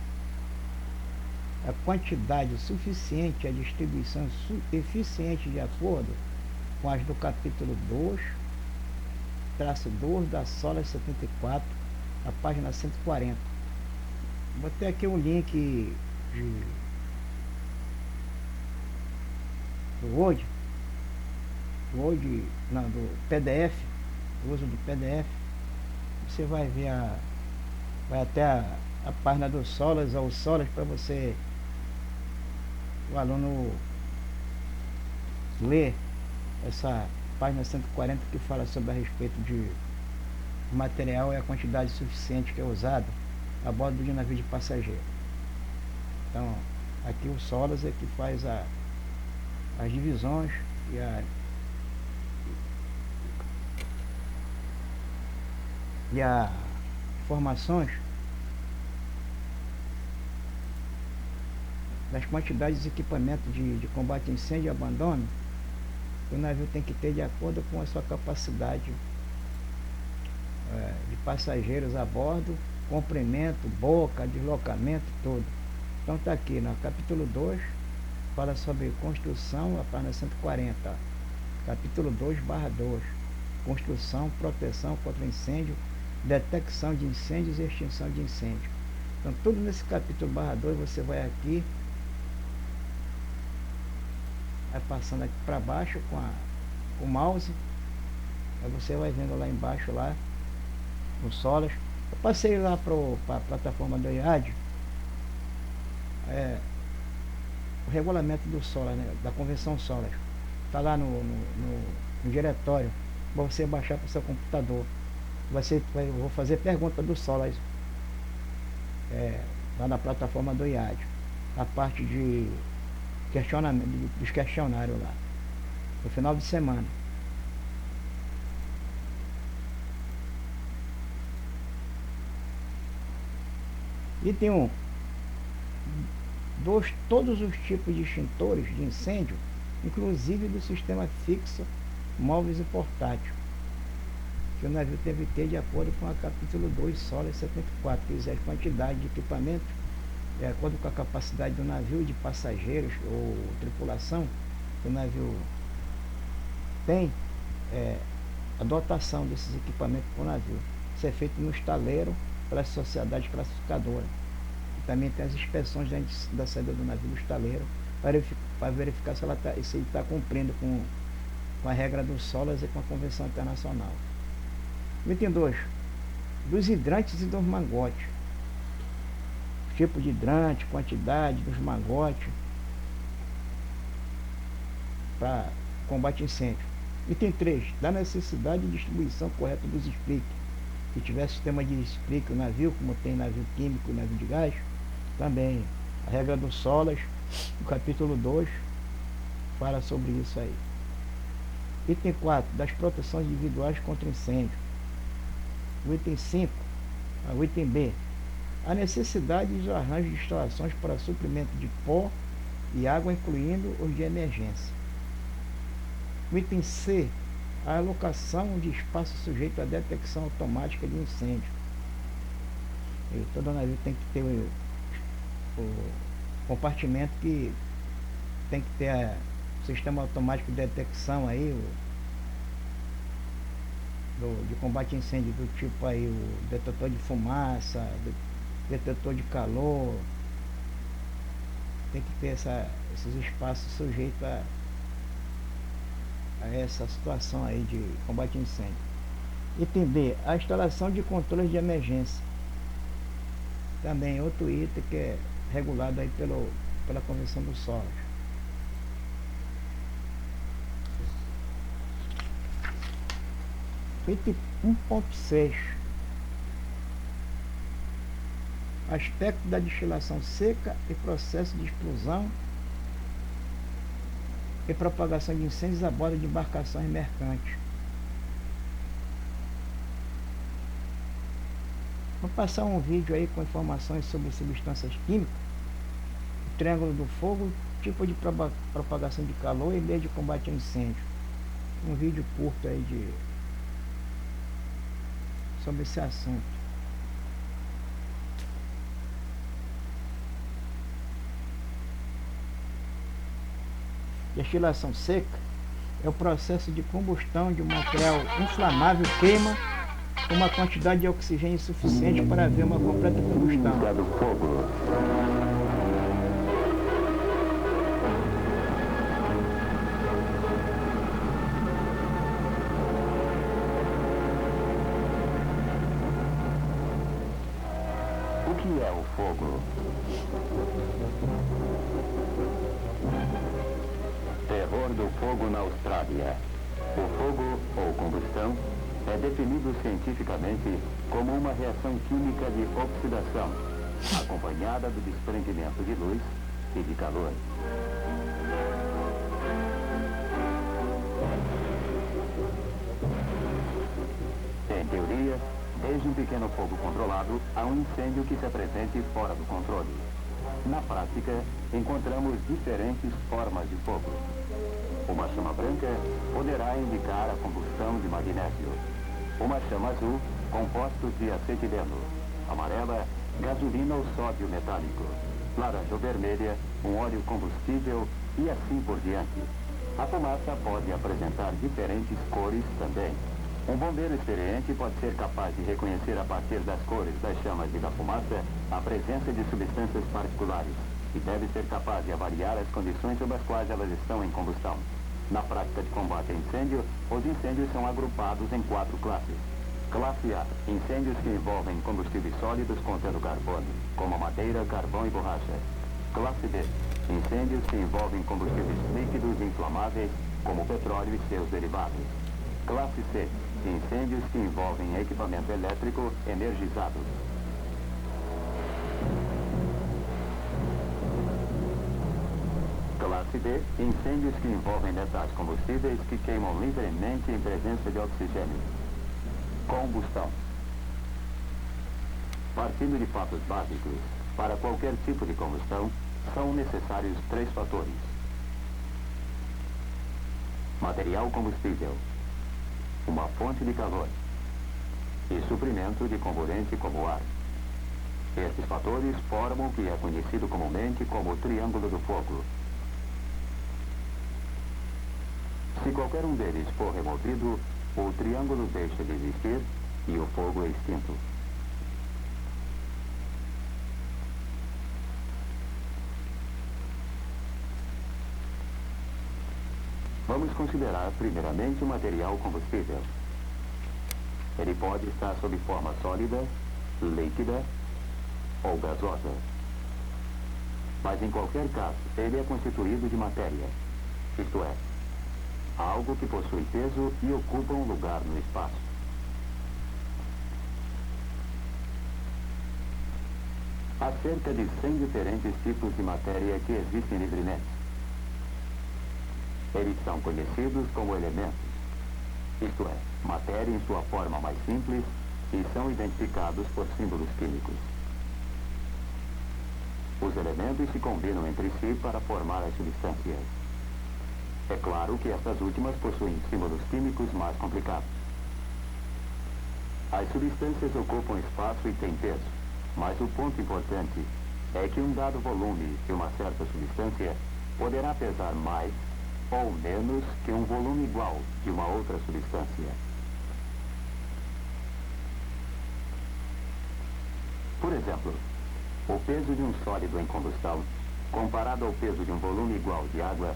A quantidade suficiente e a distribuição eficiente de acordo com as do capítulo 2-2 da Solas 74, a página 140. Vou ter aqui um link do Word, do PDF, o uso do PDF. Você vai ver vai até a página do Solas, ao Solas, para você, o aluno, ler essa página 140 que fala sobre a respeito de material e a quantidade suficiente que é usada a bordo de navio de passageiro. Então, aqui o Solas é que faz as divisões e as informações das quantidades de equipamento de combate a incêndio e abandono que o navio tem que ter de acordo com a sua capacidade de passageiros a bordo, comprimento, boca, deslocamento, tudo. Então está aqui no capítulo 2, fala sobre construção, a página 140, capítulo 2/2, construção, proteção contra incêndio, detecção de incêndios e extinção de incêndio. Então tudo nesse capítulo /2 você vai aqui, vai passando aqui para baixo com o mouse, aí você vai vendo lá embaixo lá no Solas. Eu passei lá para a plataforma do IAD, o regulamento do Solas, né, da convenção Solas, está lá no diretório para você baixar para o seu computador. Eu vou fazer pergunta do Solas lá na plataforma do IAD, a parte de questionamento, dos questionários lá, no final de semana. Item 1. Todos os tipos de extintores de incêndio, inclusive do sistema fixo, móveis e portátil, que o navio deve ter de acordo com o capítulo 2, Solas 74, que diz a quantidade de equipamento, de acordo com a capacidade do navio, de passageiros ou tripulação que o navio tem, a dotação desses equipamentos para o navio. Isso é feito no estaleiro pelas sociedades classificadoras. E também tem as inspeções da saída do navio do estaleiro para verificar se ele está cumprindo com a regra do Solas e com a Convenção Internacional. Item 2. Dos hidrantes e dos mangotes. Tipo de hidrante, quantidade dos mangotes para combate a incêndio. Item 3. Da necessidade de distribuição correta dos expliques. Se tiver sistema de explique o navio, como tem navio químico e navio de gás, também a regra do Solas, o capítulo 2, fala sobre isso aí. Item 4. Das proteções individuais contra incêndio. O item 5, o item B, a necessidade dos arranjos de instalações para suprimento de pó e água, incluindo os de emergência. O item C, a alocação de espaço sujeito à detecção automática de incêndio. E todo navio tem que ter o compartimento que tem que ter o sistema automático de detecção aí, de combate a incêndio, do tipo aí o detetor de fumaça, detetor de calor. Tem que ter esses espaços sujeitos a essa situação aí de combate a incêndio. Item B, a instalação de controles de emergência. Também outro item que é regulado aí pela Convenção do Solas. Item 1.6. Aspecto da destilação seca e processo de explosão e propagação de incêndios a bordo de embarcações mercantes. Vou passar um vídeo aí com informações sobre substâncias químicas, o triângulo do fogo, tipo de propagação de calor e meio de combate a incêndio. Um vídeo curto aí sobre esse assunto. Destilação seca é o processo de combustão de um material inflamável queima com uma quantidade de oxigênio suficiente para haver uma completa combustão. O que é o fogo? Terror do fogo na Austrália. O fogo, ou combustão, é definido cientificamente como uma reação química de oxidação, acompanhada do desprendimento de luz e de calor. Em teoria, desde um pequeno fogo controlado a um incêndio que se apresente fora do controle. Na prática, encontramos diferentes formas de fogo. Uma chama branca poderá indicar a combustão de magnésio. Uma chama azul, compostos de acetileno. Amarela, gasolina ou sódio metálico. Laranja ou vermelha, um óleo combustível e assim por diante. A fumaça pode apresentar diferentes cores também. Um bombeiro experiente pode ser capaz de reconhecer a partir das cores das chamas e da fumaça a presença de substâncias particulares e deve ser capaz de avaliar as condições sob as quais elas estão em combustão. Na prática de combate a incêndio, os incêndios são agrupados em 4 classes. Classe A, incêndios que envolvem combustíveis sólidos contendo carbono, como madeira, carvão e borracha. Classe B, incêndios que envolvem combustíveis líquidos e inflamáveis, como petróleo e seus derivados. Classe C, incêndios que envolvem equipamento elétrico energizado. Classe D, incêndios que envolvem metais combustíveis que queimam livremente em presença de oxigênio. Combustão. Partindo de fatos básicos, para qualquer tipo de combustão, são necessários 3 fatores. Material combustível, uma fonte de calor e suprimento de comburente como ar. Estes fatores formam o que é conhecido comumente como o triângulo do fogo. Se qualquer um deles for removido, o triângulo deixa de existir e o fogo é extinto. Vamos considerar primeiramente o material combustível. Ele pode estar sob forma sólida, líquida ou gasosa. Mas em qualquer caso, ele é constituído de matéria, isto é, algo que possui peso e ocupa um lugar no espaço. Há cerca de 100 diferentes tipos de matéria que existem livremente. Eles são conhecidos como elementos, isto é, matéria em sua forma mais simples, e são identificados por símbolos químicos. Os elementos se combinam entre si para formar as substâncias. É claro que estas últimas possuem símbolos químicos mais complicados. As substâncias ocupam espaço e têm peso, mas o ponto importante é que um dado volume de uma certa substância poderá pesar mais ou menos que um volume igual de uma outra substância. Por exemplo, o peso de um sólido em combustão, comparado ao peso de um volume igual de água,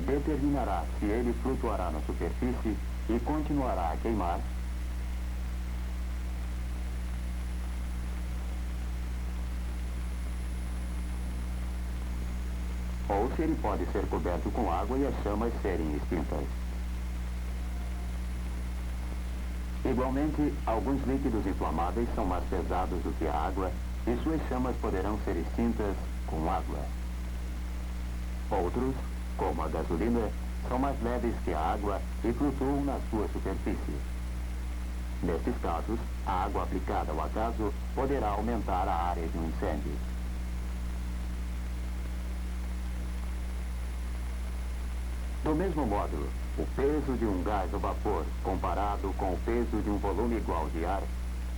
determinará se ele flutuará na superfície e continuará a queimar, ou se ele pode ser coberto com água e as chamas serem extintas. Igualmente, alguns líquidos inflamáveis são mais pesados do que a água e suas chamas poderão ser extintas com água. Outros, como a gasolina, são mais leves que a água e flutuam na sua superfície. Nesses casos, a água aplicada ao acaso poderá aumentar a área de um incêndio. Do mesmo modo, o peso de um gás ou vapor comparado com o peso de um volume igual de ar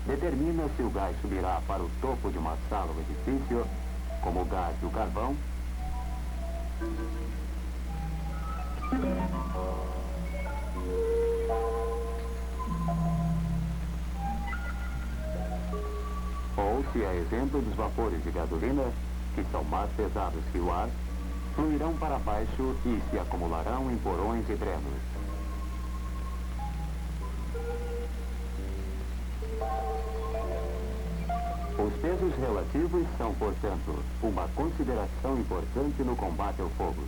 determina se o gás subirá para o topo de uma sala ou edifício, como o gás do carvão, ou se é exemplo dos vapores de gasolina, que são mais pesados que o ar, fluirão para baixo e se acumularão em porões e drenos. Os pesos relativos são, portanto, uma consideração importante no combate ao fogo.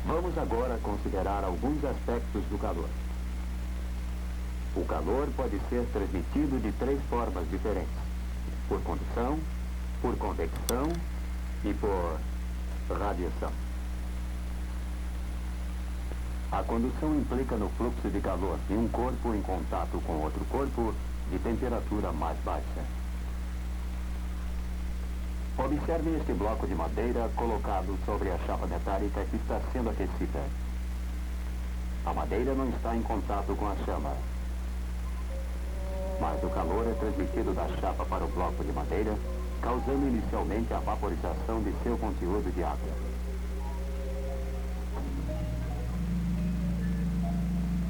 Vamos agora considerar alguns aspectos do calor. O calor pode ser transmitido de 3 formas diferentes: por condução, por convecção e por radiação. A condução implica no fluxo de calor de um corpo em contato com outro corpo de temperatura mais baixa. Observem este bloco de madeira colocado sobre a chapa metálica que está sendo aquecida. A madeira não está em contato com a chama, mas o calor é transmitido da chapa para o bloco de madeira, causando inicialmente a vaporização de seu conteúdo de água.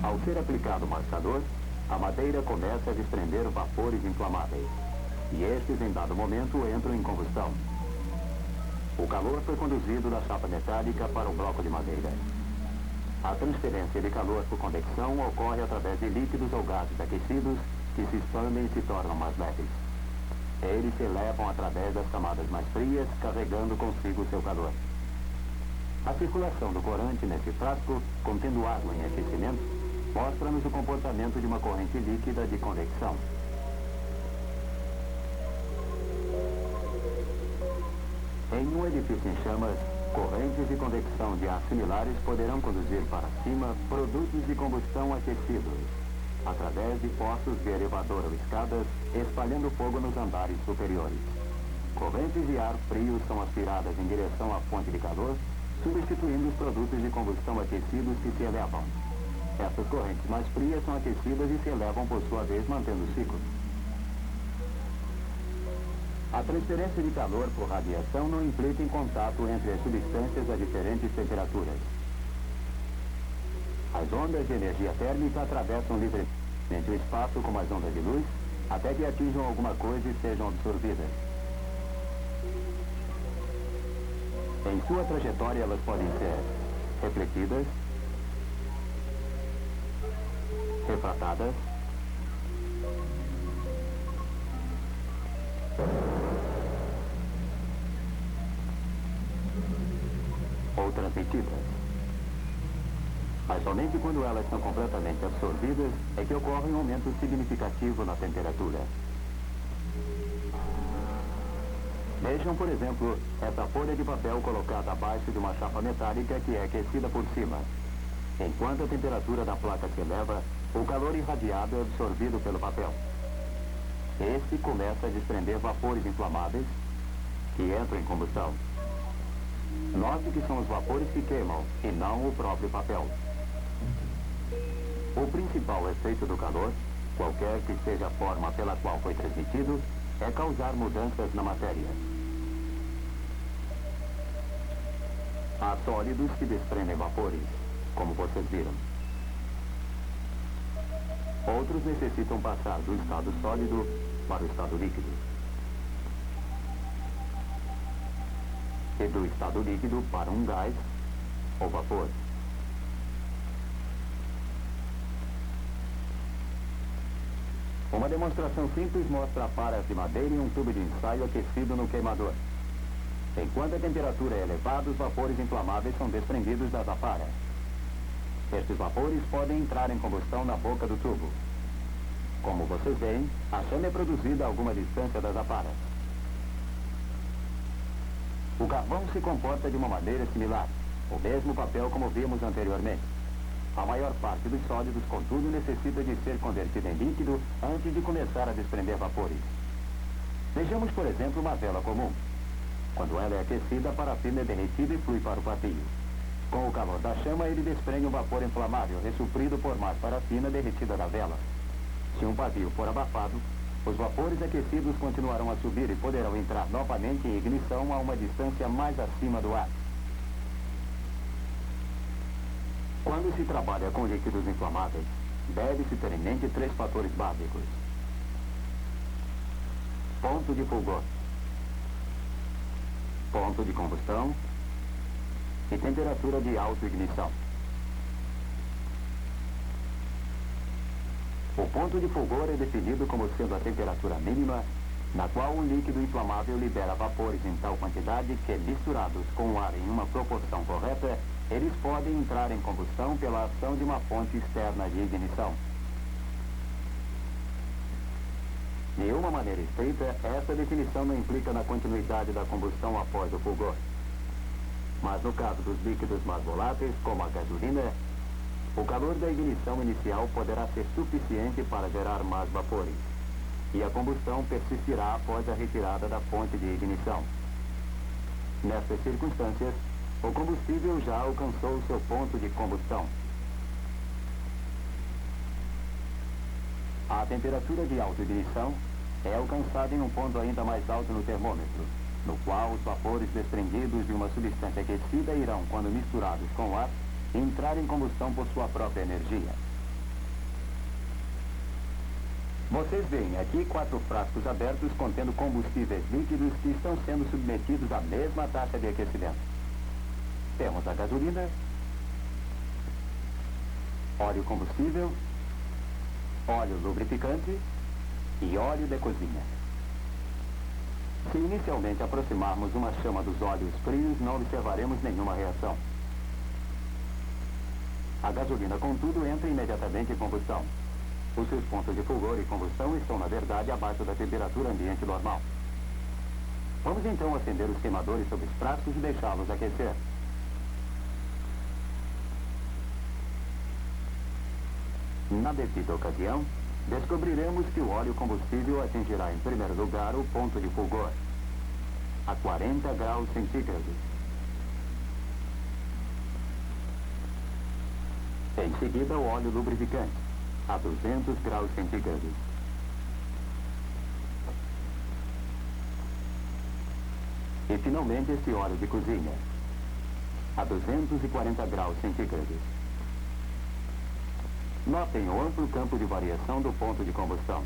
Ao ser aplicado o marcador, a madeira começa a desprender vapores inflamáveis. E estes, em dado momento, entram em combustão. O calor foi conduzido da chapa metálica para o bloco de madeira. A transferência de calor por convecção ocorre através de líquidos ou gases aquecidos que se expandem e se tornam mais leves. Eles se elevam através das camadas mais frias, carregando consigo seu calor. A circulação do corante nesse frasco, contendo água em aquecimento, mostra-nos o comportamento de uma corrente líquida de convecção. Em um edifício em chamas, correntes de convecção de ar similares poderão conduzir para cima produtos de combustão aquecidos, através de poços de elevador ou escadas, espalhando fogo nos andares superiores. Correntes de ar frio são aspiradas em direção à fonte de calor, substituindo os produtos de combustão aquecidos que se elevam. Essas correntes mais frias são aquecidas e se elevam por sua vez, mantendo o ciclo. A transferência de calor por radiação não implica em contato entre as substâncias a diferentes temperaturas. As ondas de energia térmica atravessam livremente o espaço como as ondas de luz, até que atinjam alguma coisa e sejam absorvidas. Em sua trajetória, elas podem ser refletidas, refratadas, ou transmitidas. Mas somente quando elas são completamente absorvidas é que ocorre um aumento significativo na temperatura. Vejam, por exemplo, essa folha de papel colocada abaixo de uma chapa metálica que é aquecida por cima. Enquanto a temperatura da placa se eleva, o calor irradiado é absorvido pelo papel. Este começa a desprender vapores inflamáveis que entram em combustão. Note que são os vapores que queimam e não o próprio papel. O principal efeito do calor, qualquer que seja a forma pela qual foi transmitido, é causar mudanças na matéria. Há sólidos que desprendem vapores, como vocês viram. Outros necessitam passar do estado sólido para o estado líquido. E do estado líquido para um gás ou vapor. Uma demonstração simples mostra aparas de madeira e um tubo de ensaio aquecido no queimador. Enquanto a temperatura é elevada, os vapores inflamáveis são desprendidos das aparas. Estes vapores podem entrar em combustão na boca do tubo. Como vocês veem, a chama é produzida a alguma distância das aparas. O carvão se comporta de uma maneira similar, o mesmo papel como vimos anteriormente. A maior parte dos sólidos, contudo, necessita de ser convertida em líquido antes de começar a desprender vapores. Vejamos, por exemplo, uma vela comum. Quando ela é aquecida, a parafina é derretida e flui para o pavio. Com o calor da chama, ele desprende um vapor inflamável, ressuprido por mais parafina derretida da vela. Se um pavio for abafado, os vapores aquecidos continuarão a subir e poderão entrar novamente em ignição a uma distância mais acima do ar. Quando se trabalha com líquidos inflamáveis, deve-se ter em mente 3 fatores básicos. Ponto de fulgor, ponto de combustão e temperatura de autoignição. O ponto de fulgor é definido como sendo a temperatura mínima na qual um líquido inflamável libera vapores em tal quantidade que, misturados com o ar em uma proporção correta, eles podem entrar em combustão pela ação de uma fonte externa de ignição. De uma maneira estreita, essa definição não implica na continuidade da combustão após o fulgor. Mas no caso dos líquidos mais voláteis, como a gasolina, o calor da ignição inicial poderá ser suficiente para gerar mais vapores, e a combustão persistirá após a retirada da fonte de ignição. Nestas circunstâncias, o combustível já alcançou seu ponto de combustão. A temperatura de autoignição é alcançada em um ponto ainda mais alto no termômetro, no qual os vapores desprendidos de uma substância aquecida irão, quando misturados com o ar, entrar em combustão por sua própria energia. Vocês veem aqui 4 frascos abertos contendo combustíveis líquidos que estão sendo submetidos à mesma taxa de aquecimento. Temos a gasolina, óleo combustível, óleo lubrificante e óleo de cozinha. Se inicialmente aproximarmos uma chama dos óleos frios, não observaremos nenhuma reação. A gasolina, contudo, entra imediatamente em combustão. Os seus pontos de fulgor e combustão estão, na verdade, abaixo da temperatura ambiente normal. Vamos então acender os queimadores sobre os frascos e deixá-los aquecer. Na devida ocasião, descobriremos que o óleo combustível atingirá em primeiro lugar o ponto de fulgor, a 40 graus centígrados. Em seguida, o óleo lubrificante, a 200 graus centígrados. E finalmente este óleo de cozinha, a 240 graus centígrados. Notem o amplo campo de variação do ponto de combustão.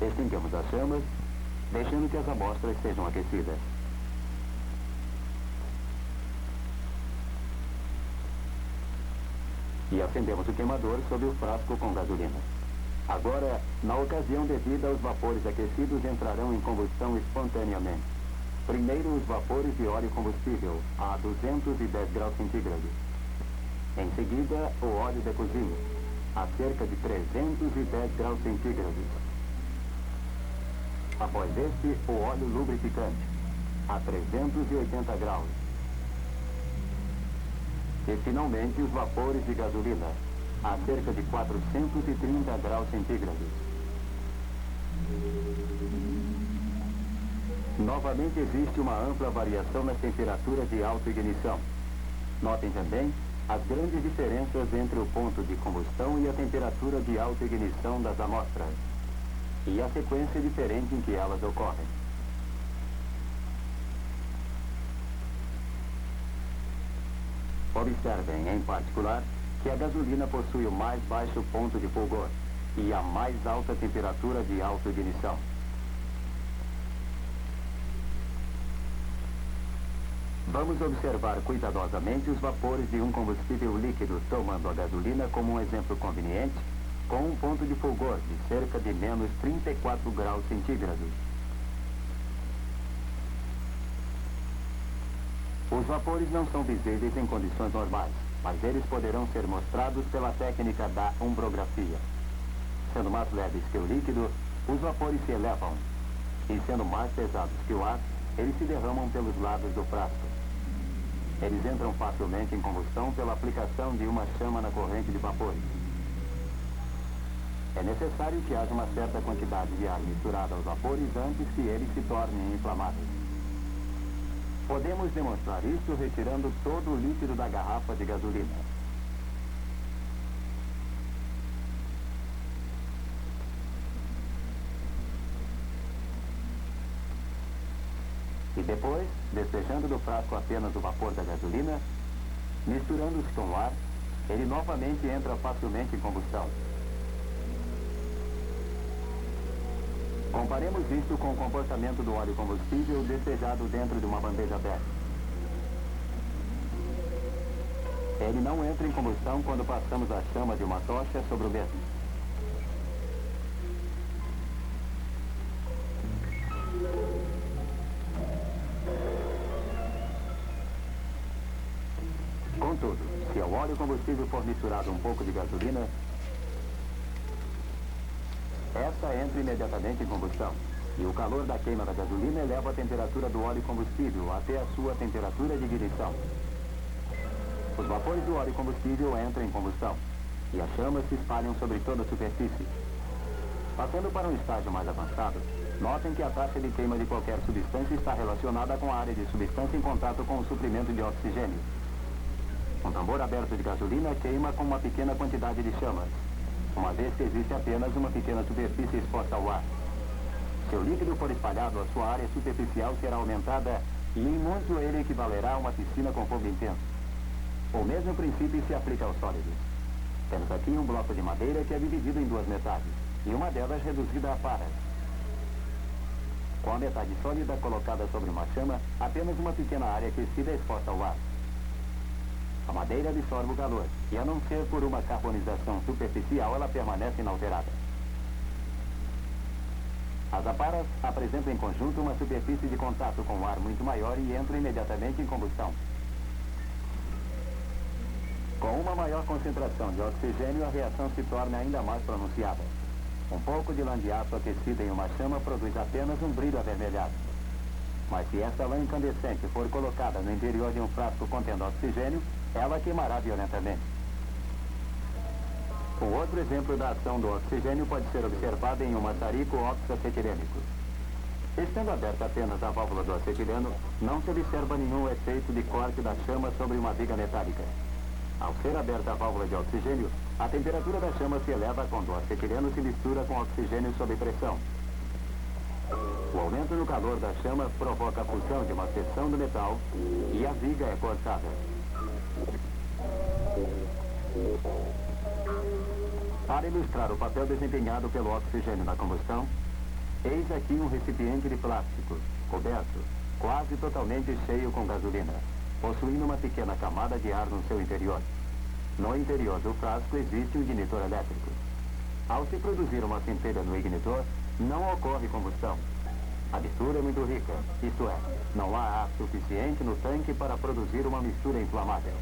Extinguimos as chamas, deixando que as amostras sejam aquecidas. E acendemos o queimador sobre o frasco com gasolina. Agora, na ocasião devida, os vapores aquecidos entrarão em combustão espontaneamente. Primeiro, os vapores de óleo combustível, a 210 graus centígrados. Em seguida, o óleo de cozinha, a cerca de 310 graus centígrados. Após este, o óleo lubrificante, a 380 graus. E finalmente os vapores de gasolina, a cerca de 430 graus centígrados. Novamente existe uma ampla variação nas temperaturas de autoignição. Notem também as grandes diferenças entre o ponto de combustão e a temperatura de autoignição das amostras, e a sequência diferente em que elas ocorrem. Observem, em particular, que a gasolina possui o mais baixo ponto de fulgor e a mais alta temperatura de autoignição. Vamos observar cuidadosamente os vapores de um combustível líquido, tomando a gasolina como um exemplo conveniente, com um ponto de fulgor de cerca de menos 34 graus centígrados. Os vapores não são visíveis em condições normais, mas eles poderão ser mostrados pela técnica da umbrografia. Sendo mais leves que o líquido, os vapores se elevam, e sendo mais pesados que o ar, eles se derramam pelos lados do frasco. Eles entram facilmente em combustão pela aplicação de uma chama na corrente de vapores. É necessário que haja uma certa quantidade de ar misturada aos vapores antes que eles se tornem inflamáveis. Podemos demonstrar isso retirando todo o líquido da garrafa de gasolina. E depois, despejando do frasco apenas o vapor da gasolina, misturando-se com o ar, ele novamente entra facilmente em combustão. Comparemos isto com o comportamento do óleo combustível despejado dentro de uma bandeja aberta. Ele não entra em combustão quando passamos a chama de uma tocha sobre o mesmo. Contudo, se ao óleo combustível for misturado um pouco de gasolina, esta entra imediatamente em combustão, e o calor da queima da gasolina eleva a temperatura do óleo combustível até a sua temperatura de ignição. Os vapores do óleo combustível entram em combustão, e as chamas se espalham sobre toda a superfície. Passando para um estágio mais avançado, notem que a taxa de queima de qualquer substância está relacionada com a área de substância em contato com o suprimento de oxigênio. Um tambor aberto de gasolina queima com uma pequena quantidade de chamas, uma vez que existe apenas uma pequena superfície exposta ao ar. Se o líquido for espalhado, a sua área superficial será aumentada e em muito ele equivalerá a uma piscina com fogo intenso. O mesmo princípio se aplica aos sólidos. Temos aqui um bloco de madeira que é dividido em duas metades. e uma delas reduzida a paras. Com a metade sólida colocada sobre uma chama, apenas uma pequena área aquecida é exposta ao ar. A madeira absorve o calor, e a não ser por uma carbonização superficial, ela permanece inalterada. As aparas apresentam em conjunto uma superfície de contato com o ar muito maior e entram imediatamente em combustão. Com uma maior concentração de oxigênio, a reação se torna ainda mais pronunciada. Um pouco de lã de aço aquecida em uma chama produz apenas um brilho avermelhado. Mas se esta lã incandescente for colocada no interior de um frasco contendo oxigênio, ela queimará violentamente. Um outro exemplo da ação do oxigênio pode ser observado em um maçarico oxacetilênico. Estando aberta apenas a válvula do acetileno, não se observa nenhum efeito de corte da chama sobre uma viga metálica. Ao ser aberta a válvula de oxigênio, a temperatura da chama se eleva quando o acetileno se mistura com oxigênio sob pressão. O aumento no calor da chama provoca a fusão de uma seção do metal e a viga é cortada. Para ilustrar o papel desempenhado pelo oxigênio na combustão, eis aqui um recipiente de plástico, coberto, quase totalmente cheio com gasolina, possuindo uma pequena camada de ar no seu interior. No interior do frasco existe um ignitor elétrico. Ao se produzir uma centelha no ignitor, não ocorre combustão. A mistura é muito rica, isto é, não há ar suficiente no tanque para produzir uma mistura inflamável.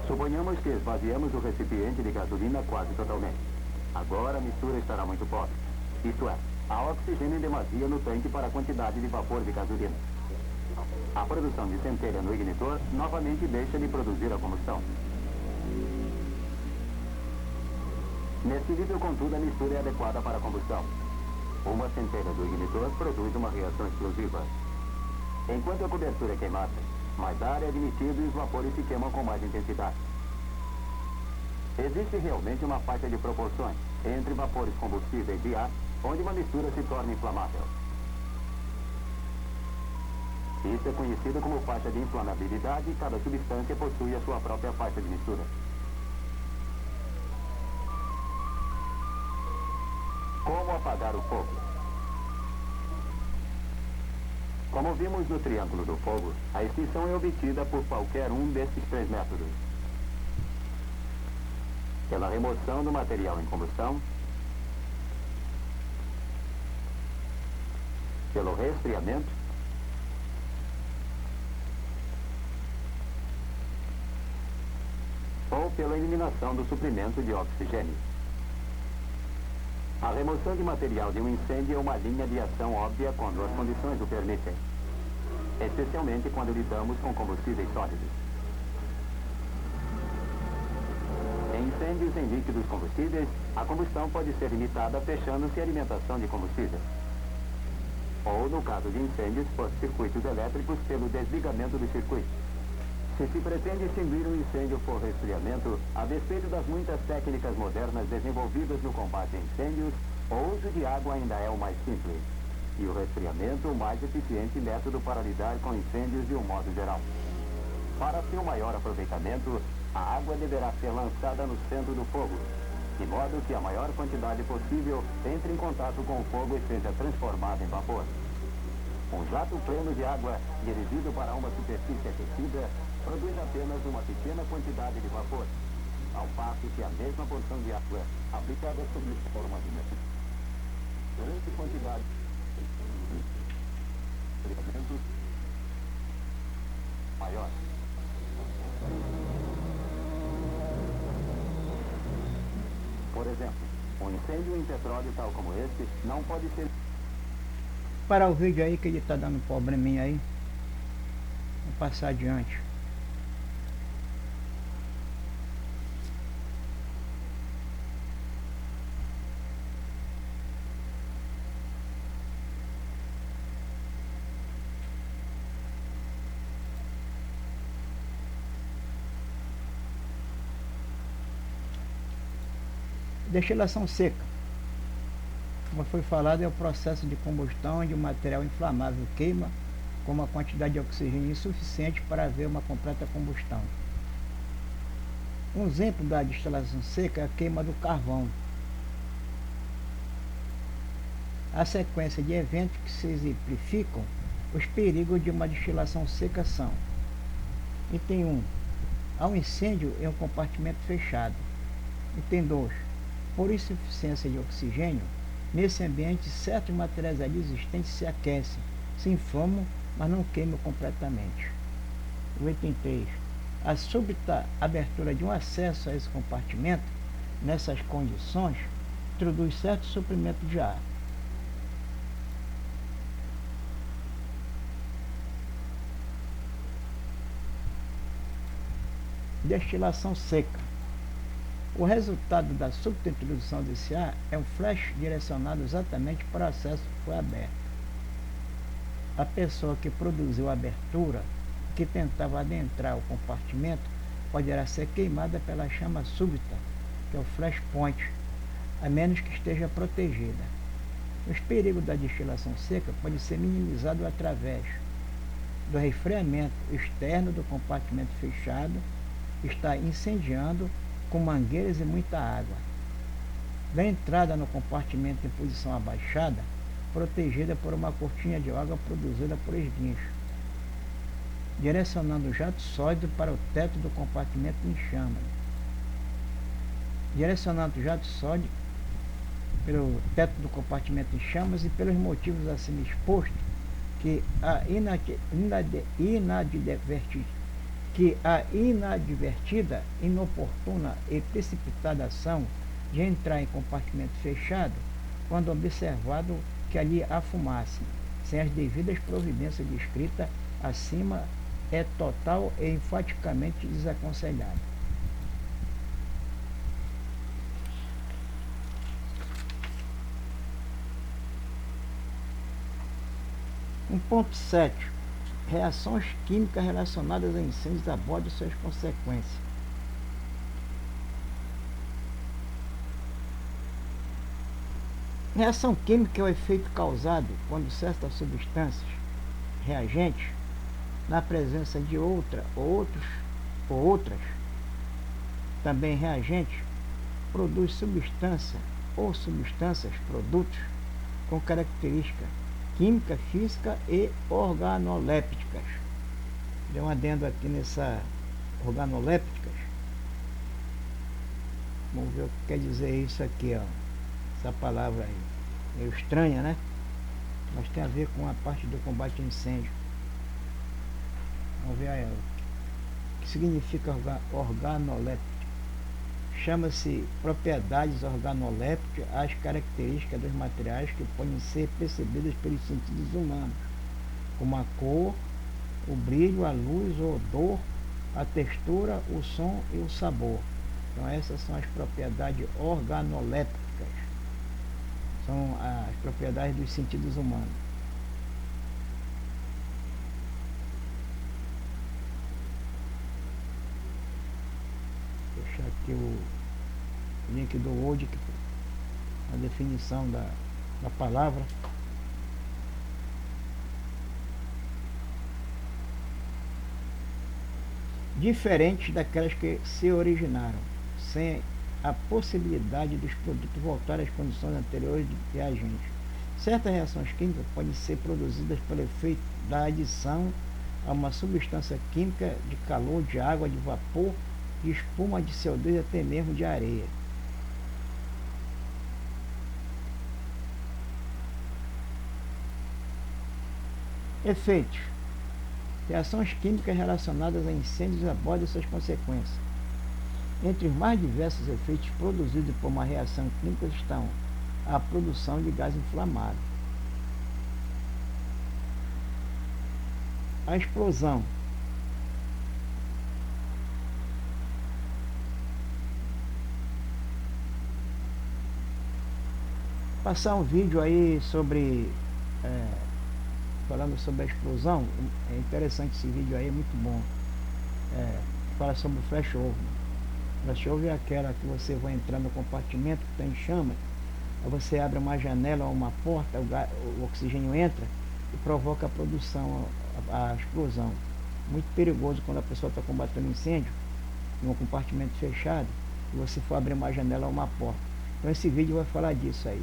Suponhamos que esvaziamos o recipiente de gasolina quase totalmente. Agora a mistura estará muito pobre. Isto é, há oxigênio em demasia no tanque para a quantidade de vapor de gasolina. A produção de centelha no ignitor novamente deixa de produzir a combustão. Neste nível, contudo, a mistura é adequada para a combustão. Uma centelha do ignitor produz uma reação explosiva. Enquanto a cobertura é queimada, mais ar é admitido e os vapores se queimam com mais intensidade. Existe realmente uma faixa de proporções entre vapores combustíveis e ar, onde uma mistura se torna inflamável. Isso é conhecido como faixa de inflamabilidade e cada substância possui a sua própria faixa de mistura. Como apagar o fogo? Como vimos no triângulo do fogo, a extinção é obtida por qualquer um desses três métodos. Pela remoção do material em combustão, pelo resfriamento, ou pela eliminação do suprimento de oxigênio. A remoção de material de um incêndio é uma linha de ação óbvia quando as condições o permitem, especialmente quando lidamos com combustíveis sólidos. Em incêndios em líquidos combustíveis, a combustão pode ser limitada fechando-se a alimentação de combustível. Ou, no caso de incêndios por circuitos elétricos, pelo desligamento do circuito. Se se pretende extinguir um incêndio por resfriamento, a despeito das muitas técnicas modernas desenvolvidas no combate a incêndios, o uso de água ainda é o mais simples, e o resfriamento o mais eficiente método para lidar com incêndios de um modo geral. Para seu maior aproveitamento, a água deverá ser lançada no centro do fogo, de modo que a maior quantidade possível entre em contato com o fogo e seja transformada em vapor. Um jato pleno de água dirigido para uma superfície aquecida produz apenas uma pequena quantidade de vapor, ao passo que a mesma porção de água aplicada sobre forma de grande quantidade de elementos maior. Por exemplo, um incêndio em petróleo tal como este não pode ser... Parar o vídeo aí que ele está dando probleminha aí. Vou passar adiante. Destilação seca. Como foi falado, é o processo de combustão onde o material inflamável queima com uma quantidade de oxigênio insuficiente para haver uma completa combustão. Um exemplo da destilação seca é a queima do carvão. A sequência de eventos que se exemplificam os perigos de uma destilação seca são: item 1, há um incêndio em um compartimento fechado. Item 2, por insuficiência de oxigênio, nesse ambiente certos materiais ali existentes se aquecem, se inflamam, mas não queimam completamente. O item 3, a súbita abertura de um acesso a esse compartimento, nessas condições, introduz certo suprimento de ar. Destilação seca. O resultado da súbita introdução desse ar é um flash direcionado exatamente para o acesso que foi aberto. A pessoa que produziu a abertura, que tentava adentrar o compartimento, poderá ser queimada pela chama súbita, que é o flash point, a menos que esteja protegida. Os perigos da destilação seca podem ser minimizados através do resfriamento externo do compartimento fechado, está incendiando com mangueiras e muita água. Da entrada no compartimento em posição abaixada, protegida por uma cortina de água produzida por esguincho, direcionando o jato sólido para o teto do compartimento em chamas. Direcionando o jato sólido pelo teto do compartimento em chamas e pelos motivos acima expostos, que a inadvertida, inoportuna e precipitada ação de entrar em compartimento fechado, quando observado que ali há fumaça, sem as devidas providências descritas acima, é total e enfaticamente desaconselhado. Um ponto 7. Reações químicas relacionadas a incêndios a bordo e suas consequências. Reação química é o efeito causado quando certas substâncias, reagentes, na presença de outra ou outras, também reagentes, produz substância ou substâncias, produtos, com características química, física e organolépticas. Deu um adendo aqui nessa organolépticas. Vamos ver o que quer dizer isso aqui, ó. Essa palavra aí. Meio estranha, né? Mas tem a ver com a parte do combate a incêndio. Vamos ver aí, o que significa organoléptica. Chama-se propriedades organolépticas as características dos materiais que podem ser percebidas pelos sentidos humanos, como a cor, o brilho, a luz, o odor, a textura, o som e o sabor. Então essas são as propriedades organolépticas. São as propriedades dos sentidos humanos. Vou deixar aqui o link do Word, a definição da palavra. Diferentes daquelas que se originaram, sem a possibilidade dos produtos voltarem às condições anteriores de reagentes. Certas reações químicas podem ser produzidas pelo efeito da adição a uma substância química de calor, de água, de vapor, de espuma, de CO2 e até mesmo de areia. Efeitos. Reações químicas relacionadas a incêndios a bordo e suas consequências. Entre os mais diversos efeitos produzidos por uma reação química estão a produção de gás inflamável, a explosão, passar um vídeo aí sobre falando sobre a explosão. É interessante esse vídeo aí, é muito bom. Fala sobre o flashover. Flashover é aquela que você vai entrar no compartimento que está em chamas, aí você abre uma janela ou uma porta, o oxigênio entra e provoca a produção, a explosão. Muito perigoso quando a pessoa está combatendo incêndio, num compartimento fechado, e você for abrir uma janela ou uma porta. Então esse vídeo vai falar disso aí.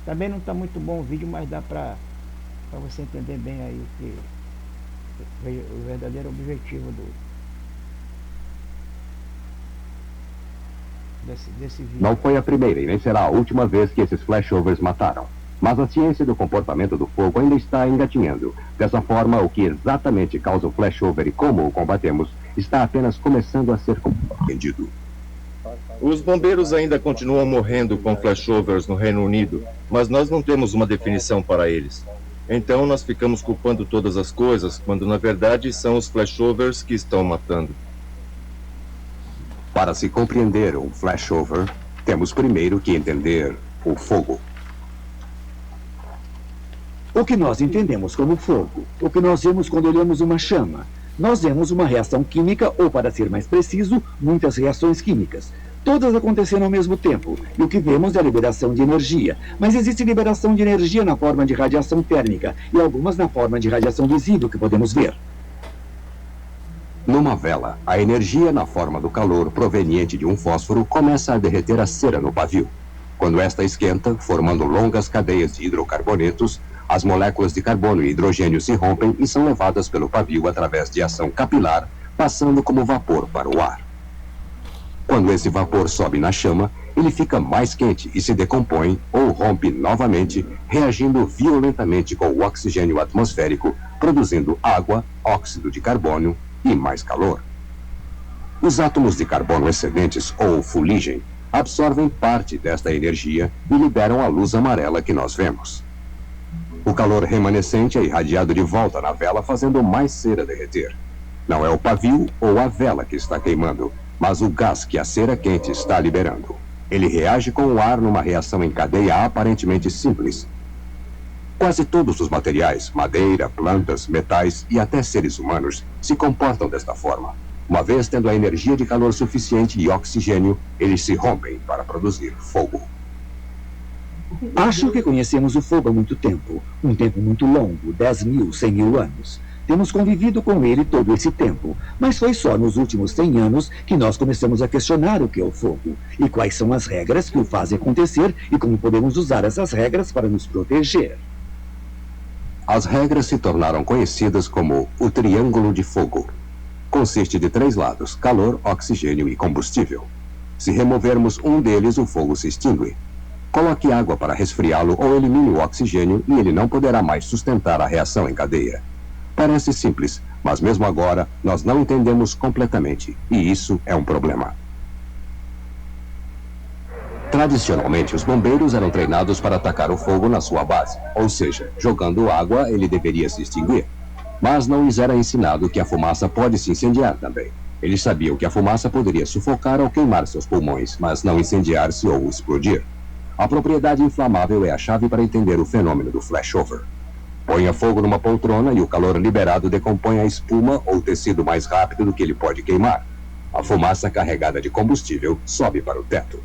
Também não está muito bom o vídeo, mas dá para você entender bem aí o verdadeiro objetivo desse vídeo. Não foi a primeira e nem será a última vez que esses flashovers mataram. Mas a ciência do comportamento do fogo ainda está engatinhando. Dessa forma, o que exatamente causa o flashover e como o combatemos está apenas começando a ser compreendido. Os bombeiros ainda continuam morrendo com flashovers no Reino Unido, mas nós não temos uma definição para eles. Então nós ficamos culpando todas as coisas, quando na verdade são os flashovers que estão matando. Para se compreender um flashover, temos primeiro que entender o fogo. O que nós entendemos como fogo, o que nós vemos quando olhamos uma chama. Nós vemos uma reação química, ou para ser mais preciso, muitas reações químicas. Todas acontecendo ao mesmo tempo, e o que vemos é a liberação de energia. Mas existe liberação de energia na forma de radiação térmica, e algumas na forma de radiação visível que podemos ver. Numa vela, a energia na forma do calor proveniente de um fósforo começa a derreter a cera no pavio. Quando esta esquenta, formando longas cadeias de hidrocarbonetos, as moléculas de carbono e hidrogênio se rompem e são levadas pelo pavio através de ação capilar, passando como vapor para o ar. Quando esse vapor sobe na chama, ele fica mais quente e se decompõe ou rompe novamente, reagindo violentamente com o oxigênio atmosférico, produzindo água, óxido de carbono e mais calor. Os átomos de carbono excedentes, ou fuligem, absorvem parte desta energia e liberam a luz amarela que nós vemos. O calor remanescente é irradiado de volta na vela, fazendo mais cera derreter. Não é o pavio ou a vela que está queimando, mas o gás que a cera quente está liberando. Ele reage com o ar numa reação em cadeia aparentemente simples. Quase todos os materiais, madeira, plantas, metais e até seres humanos, se comportam desta forma. Uma vez tendo a energia de calor suficiente e oxigênio, eles se rompem para produzir fogo. Acho que conhecemos o fogo há muito tempo. Um tempo muito longo, 10.000, 100.000 anos. Temos convivido com ele todo esse tempo, mas foi só nos últimos 100 anos que nós começamos a questionar o que é o fogo, e quais são as regras que o fazem acontecer e como podemos usar essas regras para nos proteger. As regras se tornaram conhecidas como o triângulo de fogo. Consiste de 3 lados, calor, oxigênio e combustível. Se removermos um deles, o fogo se extingue. Coloque água para resfriá-lo ou elimine o oxigênio e ele não poderá mais sustentar a reação em cadeia. Parece simples, mas mesmo agora nós não entendemos completamente, e isso é um problema. Tradicionalmente, os bombeiros eram treinados para atacar o fogo na sua base, ou seja, jogando água ele deveria se extinguir. Mas não lhes era ensinado que a fumaça pode se incendiar também. Eles sabiam que a fumaça poderia sufocar ou queimar seus pulmões, mas não incendiar-se ou explodir. A propriedade inflamável é a chave para entender o fenômeno do flashover. Ponha fogo numa poltrona e o calor liberado decompõe a espuma ou tecido mais rápido do que ele pode queimar. A fumaça carregada de combustível sobe para o teto.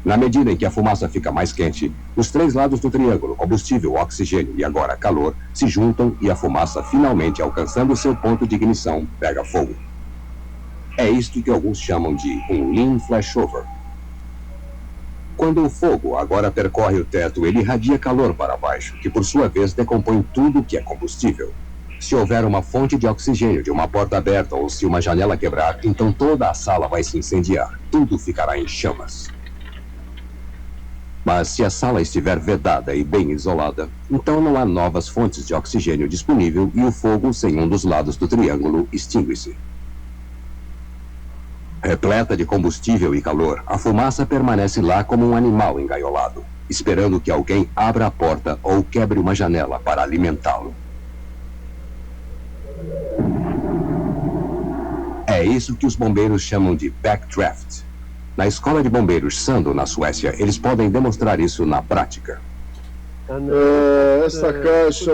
Na medida em que a fumaça fica mais quente, os 3 lados do triângulo, combustível, oxigênio e agora calor, se juntam e a fumaça, finalmente alcançando seu ponto de ignição, pega fogo. É isto que alguns chamam de um lean flashover. Quando o fogo agora percorre o teto, ele irradia calor para baixo, que por sua vez decompõe tudo que é combustível. Se houver uma fonte de oxigênio de uma porta aberta ou se uma janela quebrar, então toda a sala vai se incendiar. Tudo ficará em chamas. Mas se a sala estiver vedada e bem isolada, então não há novas fontes de oxigênio disponível e o fogo, sem um dos lados do triângulo, extingue-se. Repleta de combustível e calor, a fumaça permanece lá como um animal engaiolado, esperando que alguém abra a porta ou quebre uma janela para alimentá-lo. É isso que os bombeiros chamam de backdraft. Na escola de bombeiros Sando, na Suécia, eles podem demonstrar isso na prática. Esta caixa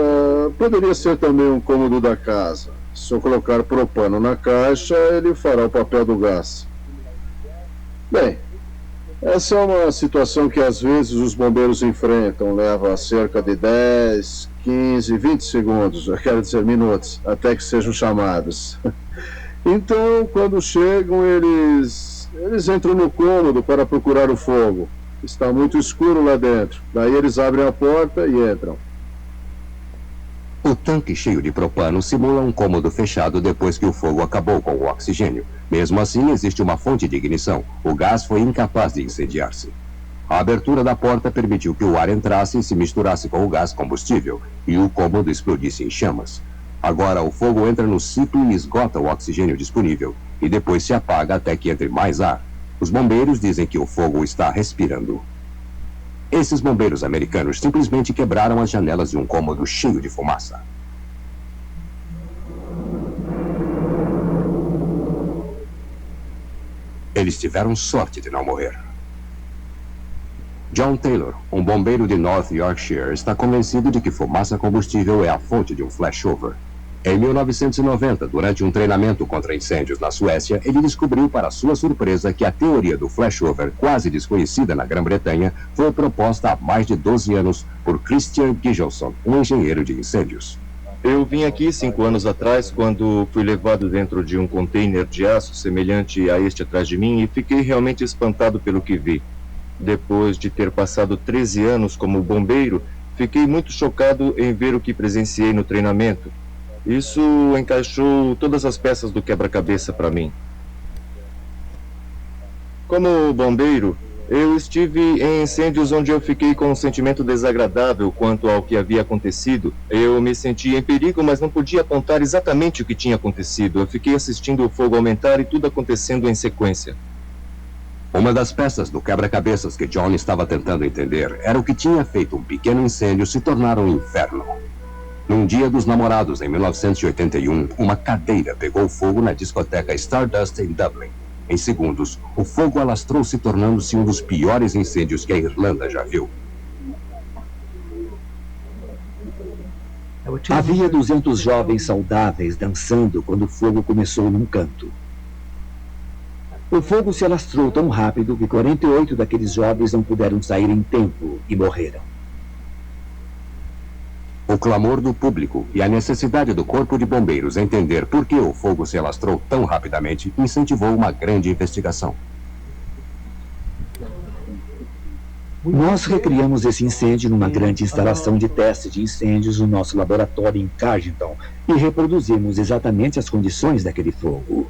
poderia ser também um cômodo da casa. Se eu colocar propano na caixa, ele fará o papel do gás. Bem, essa é uma situação que às vezes os bombeiros enfrentam. Leva cerca de 10, 15, 20 segundos, eu quero dizer minutos, até que sejam chamados. Então, quando chegam, eles entram no cômodo para procurar o fogo. Está muito escuro lá dentro. Daí eles abrem a porta e entram. O tanque cheio de propano simula um cômodo fechado depois que o fogo acabou com o oxigênio. Mesmo assim, existe uma fonte de ignição. O gás foi incapaz de incendiar-se. A abertura da porta permitiu que o ar entrasse e se misturasse com o gás combustível, e o cômodo explodisse em chamas. Agora, o fogo entra no ciclo e esgota o oxigênio disponível, e depois se apaga até que entre mais ar. Os bombeiros dizem que o fogo está respirando. Esses bombeiros americanos simplesmente quebraram as janelas de um cômodo cheio de fumaça. Eles tiveram sorte de não morrer. John Taylor, um bombeiro de North Yorkshire, está convencido de que fumaça combustível é a fonte de um flashover. Em 1990, durante um treinamento contra incêndios na Suécia, ele descobriu, para sua surpresa, que a teoria do flashover, quase desconhecida na Grã-Bretanha, foi proposta há mais de 12 anos por Christian Gigelson, um engenheiro de incêndios. Eu vim aqui 5 anos atrás, quando fui levado dentro de um container de aço semelhante a este atrás de mim, e fiquei realmente espantado pelo que vi. Depois de ter passado 13 anos como bombeiro, fiquei muito chocado em ver o que presenciei no treinamento. Isso encaixou todas as peças do quebra-cabeça para mim. Como bombeiro, eu estive em incêndios onde eu fiquei com um sentimento desagradável quanto ao que havia acontecido. Eu me sentia em perigo, mas não podia apontar exatamente o que tinha acontecido. Eu fiquei assistindo o fogo aumentar e tudo acontecendo em sequência. Uma das peças do quebra-cabeças que John estava tentando entender era o que tinha feito um pequeno incêndio se tornar um inferno. Num dia dos namorados, em 1981, uma cadeira pegou fogo na discoteca Stardust em Dublin. Em segundos, o fogo alastrou-se, tornando-se um dos piores incêndios que a Irlanda já viu. Havia 200 jovens saudáveis dançando quando o fogo começou num canto. O fogo se alastrou tão rápido que 48 daqueles jovens não puderam sair em tempo e morreram. O clamor do público e a necessidade do Corpo de Bombeiros entender por que o fogo se alastrou tão rapidamente incentivou uma grande investigação. Nós recriamos esse incêndio numa grande instalação de teste de incêndios no nosso laboratório em Carrington e reproduzimos exatamente as condições daquele fogo.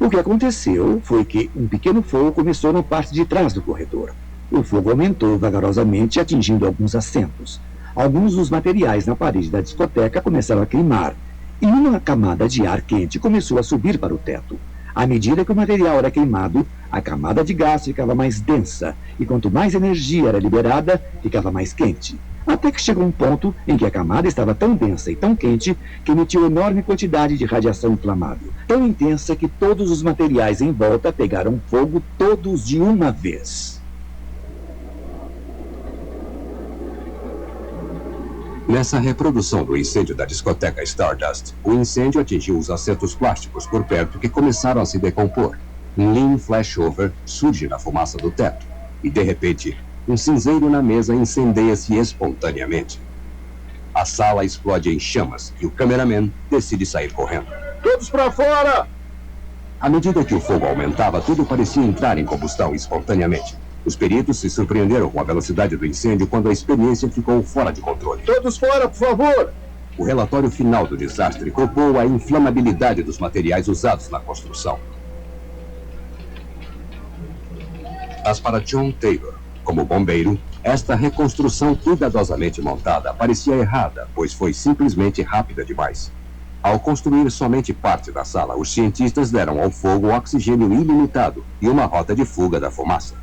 O que aconteceu foi que um pequeno fogo começou na parte de trás do corredor. O fogo aumentou vagarosamente, atingindo alguns assentos. Alguns dos materiais na parede da discoteca começaram a queimar, e uma camada de ar quente começou a subir para o teto. À medida que o material era queimado, a camada de gás ficava mais densa, e quanto mais energia era liberada, ficava mais quente. Até que chegou um ponto em que a camada estava tão densa e tão quente que emitiu enorme quantidade de radiação inflamável, tão intensa que todos os materiais em volta pegaram fogo todos de uma vez. Nessa reprodução do incêndio da discoteca Stardust, o incêndio atingiu os assentos plásticos por perto que começaram a se decompor. Um lean flashover surge na fumaça do teto e, de repente, um cinzeiro na mesa incendeia-se espontaneamente. A sala explode em chamas e o cameraman decide sair correndo. Todos para fora! À medida que o fogo aumentava, tudo parecia entrar em combustão espontaneamente. Os peritos se surpreenderam com a velocidade do incêndio quando a experiência ficou fora de controle. Todos fora, por favor! O relatório final do desastre culpou a inflamabilidade dos materiais usados na construção. Mas para John Taylor, como bombeiro, esta reconstrução cuidadosamente montada parecia errada, pois foi simplesmente rápida demais. Ao construir somente parte da sala, os cientistas deram ao fogo oxigênio ilimitado e uma rota de fuga da fumaça.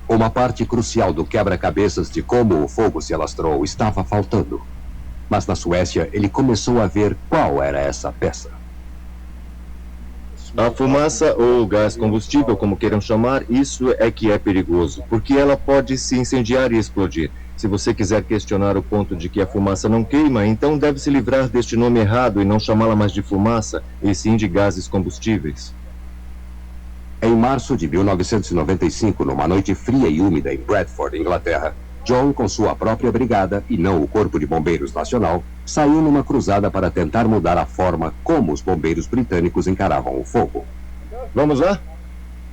Uma parte crucial do quebra-cabeças de como o fogo se alastrou estava faltando. Mas na Suécia, ele começou a ver qual era essa peça. A fumaça ou gás combustível, como queiram chamar, isso é que é perigoso, porque ela pode se incendiar e explodir. Se você quiser questionar o ponto de que a fumaça não queima, então deve se livrar deste nome errado e não chamá-la mais de fumaça, e sim de gases combustíveis. Em março de 1995, numa noite fria e úmida em Bradford, Inglaterra, John, com sua própria brigada e não o Corpo de Bombeiros Nacional, saiu numa cruzada para tentar mudar a forma como os bombeiros britânicos encaravam o fogo. Vamos lá?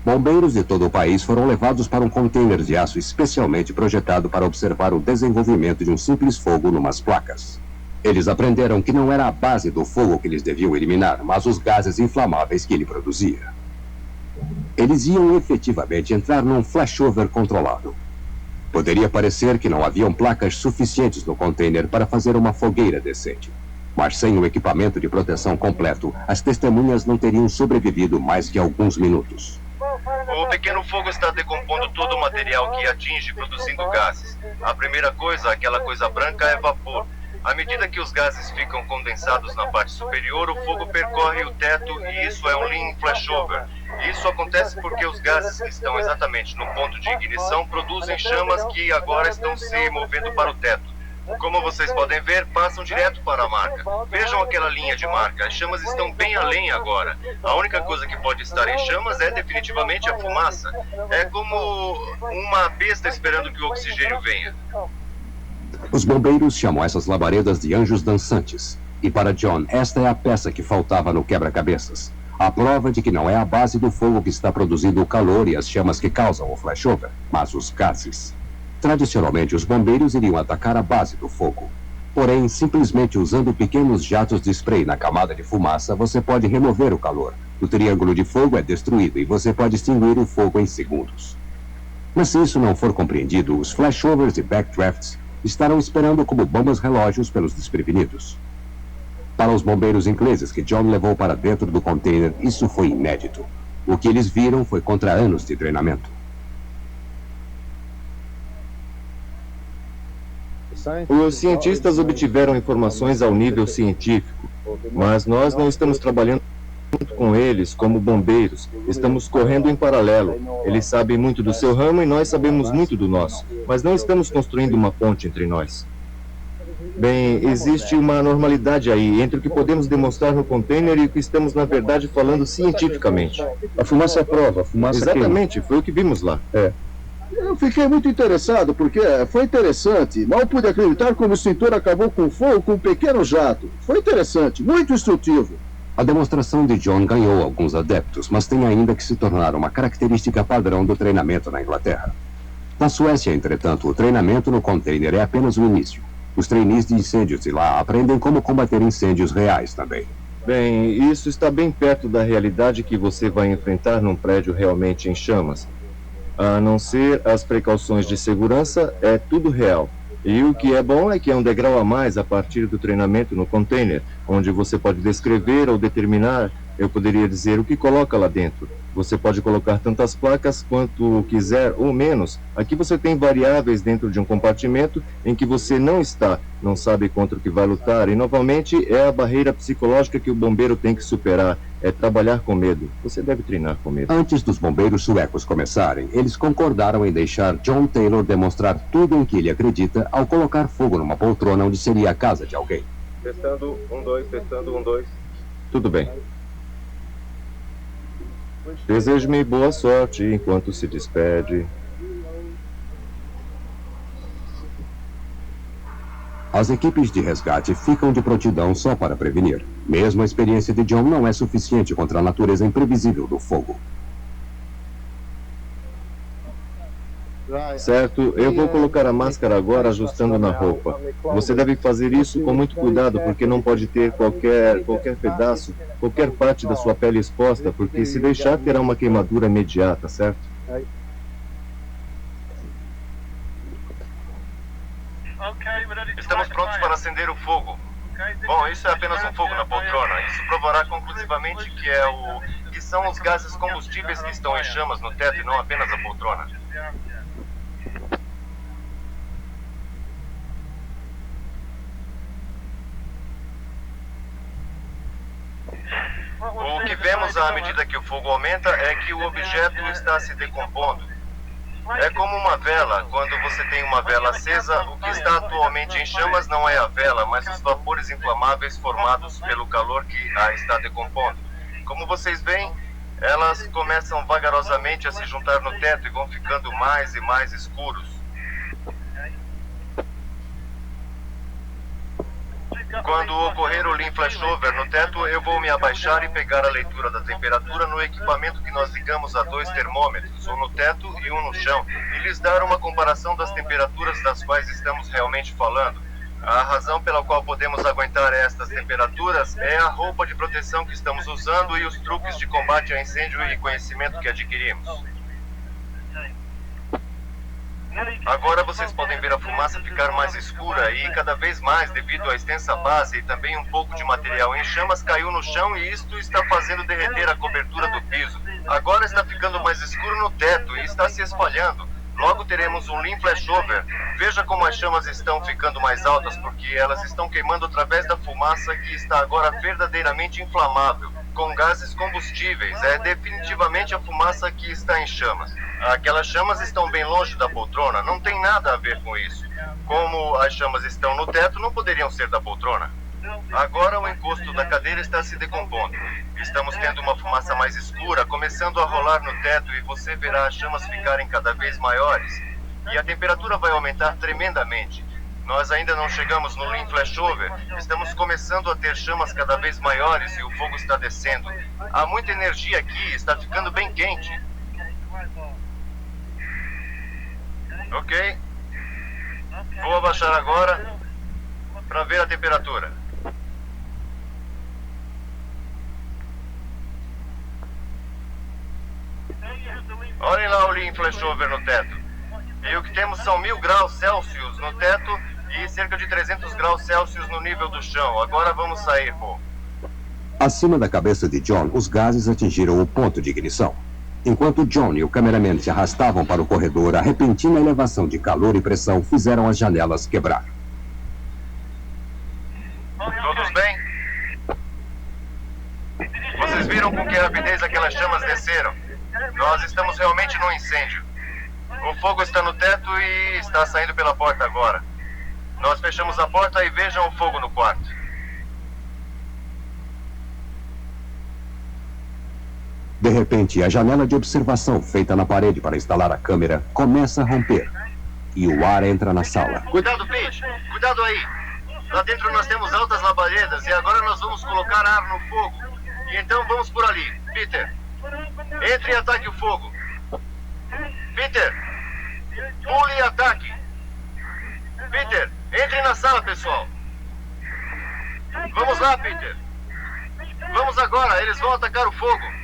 Bombeiros de todo o país foram levados para um container de aço especialmente projetado para observar o desenvolvimento de um simples fogo numas placas. Eles aprenderam que não era a base do fogo que eles deviam eliminar, mas os gases inflamáveis que ele produzia. Eles iam efetivamente entrar num flashover controlado. Poderia parecer que não haviam placas suficientes no container para fazer uma fogueira decente. Mas sem o equipamento de proteção completo, as testemunhas não teriam sobrevivido mais que alguns minutos. O pequeno fogo está decompondo todo o material que atinge, produzindo gases. A primeira coisa, aquela coisa branca, é vapor. À medida que os gases ficam condensados na parte superior, o fogo percorre o teto e isso é um lean flashover. Isso acontece porque os gases que estão exatamente no ponto de ignição produzem chamas que agora estão se movendo para o teto. Como vocês podem ver, passam direto para a marca. Vejam aquela linha de marca. As chamas estão bem além agora. A única coisa que pode estar em chamas é definitivamente a fumaça. É como uma besta esperando que o oxigênio venha. Os bombeiros chamam essas labaredas de anjos dançantes. E para John, esta é a peça que faltava no quebra-cabeças. A prova de que não é a base do fogo que está produzindo o calor e as chamas que causam o flashover, mas os gases. Tradicionalmente, os bombeiros iriam atacar a base do fogo. Porém, simplesmente usando pequenos jatos de spray na camada de fumaça, você pode remover o calor. O triângulo de fogo é destruído e você pode extinguir o fogo em segundos. Mas se isso não for compreendido, os flashovers e backdrafts estarão esperando como bombas relógios pelos desprevenidos. Para os bombeiros ingleses que John levou para dentro do container, isso foi inédito. O que eles viram foi contra anos de treinamento. Os cientistas obtiveram informações ao nível científico, mas nós não estamos trabalhando junto com eles como bombeiros. Estamos correndo em paralelo. Eles sabem muito do seu ramo e nós sabemos muito do nosso, mas não estamos construindo uma ponte entre nós. Bem, existe uma normalidade aí entre o que podemos demonstrar no container e o que estamos, na verdade, falando cientificamente. A fumaça é a prova, a fumaça Exatamente, foi o que vimos lá. Eu fiquei muito interessado, porque foi interessante. Mal pude acreditar como o extintor acabou com o fogo com um pequeno jato. Foi interessante, muito instrutivo. A demonstração de John ganhou alguns adeptos, mas tem ainda que se tornar uma característica padrão do treinamento na Inglaterra. Na Suécia, entretanto, o treinamento no container é apenas o início. Os trainees de incêndios de lá aprendem como combater incêndios reais também. Bem, isso está bem perto da realidade que você vai enfrentar num prédio realmente em chamas. A não ser as precauções de segurança, é tudo real. E o que é bom é que é um degrau a mais a partir do treinamento no container, onde você pode descrever ou determinar, eu poderia dizer, o que coloca lá dentro. Você pode colocar tantas placas quanto quiser ou menos. Aqui você tem variáveis dentro de um compartimento em que você não está, não sabe contra o que vai lutar. E novamente é a barreira psicológica que o bombeiro tem que superar. É trabalhar com medo. Você deve treinar com medo. Antes dos bombeiros suecos começarem, eles concordaram em deixar John Taylor demonstrar tudo em que ele acredita ao colocar fogo numa poltrona onde seria a casa de alguém. Testando, 1, 2, testando, 1, 2. Tudo bem. Desejo-me boa sorte enquanto se despede. As equipes de resgate ficam de prontidão só para prevenir. Mesmo a experiência de John não é suficiente contra a natureza imprevisível do fogo. Certo, eu vou colocar a máscara agora ajustando na roupa. Você deve fazer isso com muito cuidado, porque não pode ter qualquer pedaço, qualquer parte da sua pele exposta, porque se deixar terá uma queimadura imediata, certo? Estamos prontos para acender o fogo. Bom, isso é apenas um fogo na poltrona. Isso provará conclusivamente que são os gases combustíveis que estão em chamas no teto e não apenas a poltrona. O que vemos à medida que o fogo aumenta é que o objeto está se decompondo. É como uma vela. Quando você tem uma vela acesa, o que está atualmente em chamas não é a vela, mas os vapores inflamáveis formados pelo calor que a está decompondo. Como vocês veem, elas começam vagarosamente a se juntar no teto e vão ficando mais e mais escuros. Quando ocorrer o lean flashover no teto, eu vou me abaixar e pegar a leitura da temperatura no equipamento que nós ligamos a 2 termômetros, um no teto e um no chão, e lhes dar uma comparação das temperaturas das quais estamos realmente falando. A razão pela qual podemos aguentar estas temperaturas é a roupa de proteção que estamos usando e os truques de combate a incêndio e conhecimento que adquirimos. Agora vocês podem ver a fumaça ficar mais escura e cada vez mais devido à extensa base e também um pouco de material em chamas caiu no chão e isto está fazendo derreter a cobertura do piso. Agora está ficando mais escuro no teto e está se espalhando. Logo teremos um lean flashover. Veja como as chamas estão ficando mais altas porque elas estão queimando através da fumaça que está agora verdadeiramente inflamável, com gases combustíveis. É definitivamente a fumaça que está em chamas. Aquelas chamas estão bem longe da poltrona, não tem nada a ver com isso. Como as chamas estão no teto, não poderiam ser da poltrona. Agora o encosto da cadeira está se decompondo. Estamos tendo uma fumaça mais escura, começando a rolar no teto e você verá as chamas ficarem cada vez maiores. E a temperatura vai aumentar tremendamente. Nós ainda não chegamos no lean flashover. Estamos começando a ter chamas cada vez maiores e o fogo está descendo. Há muita energia aqui, está ficando bem quente. Ok. Vou abaixar agora para ver a temperatura. Olhem lá o lean flashover no teto. E o que temos são 1000 graus Celsius no teto e cerca de 300 graus Celsius no nível do chão. Agora vamos sair, pô. Acima da cabeça de John, os gases atingiram o ponto de ignição. Enquanto John e o cameraman se arrastavam para o corredor, a repentina elevação de calor e pressão fizeram as janelas quebrar. Todos bem? Vocês viram com que rapidez aquelas chamas desceram? Nós estamos realmente num incêndio. O fogo está no teto e está saindo pela porta agora. Nós fechamos a porta e vejam o fogo no quarto. De repente, a janela de observação feita na parede para instalar a câmera começa a romper. E o ar entra na sala. Cuidado, Pete! Cuidado aí! Lá dentro nós temos altas labaredas e agora nós vamos colocar ar no fogo. E então vamos por ali. Peter, entre e ataque o fogo. Peter, pule e ataque. Peter, entre na sala, pessoal. Vamos lá, Peter. Vamos agora, eles vão atacar o fogo.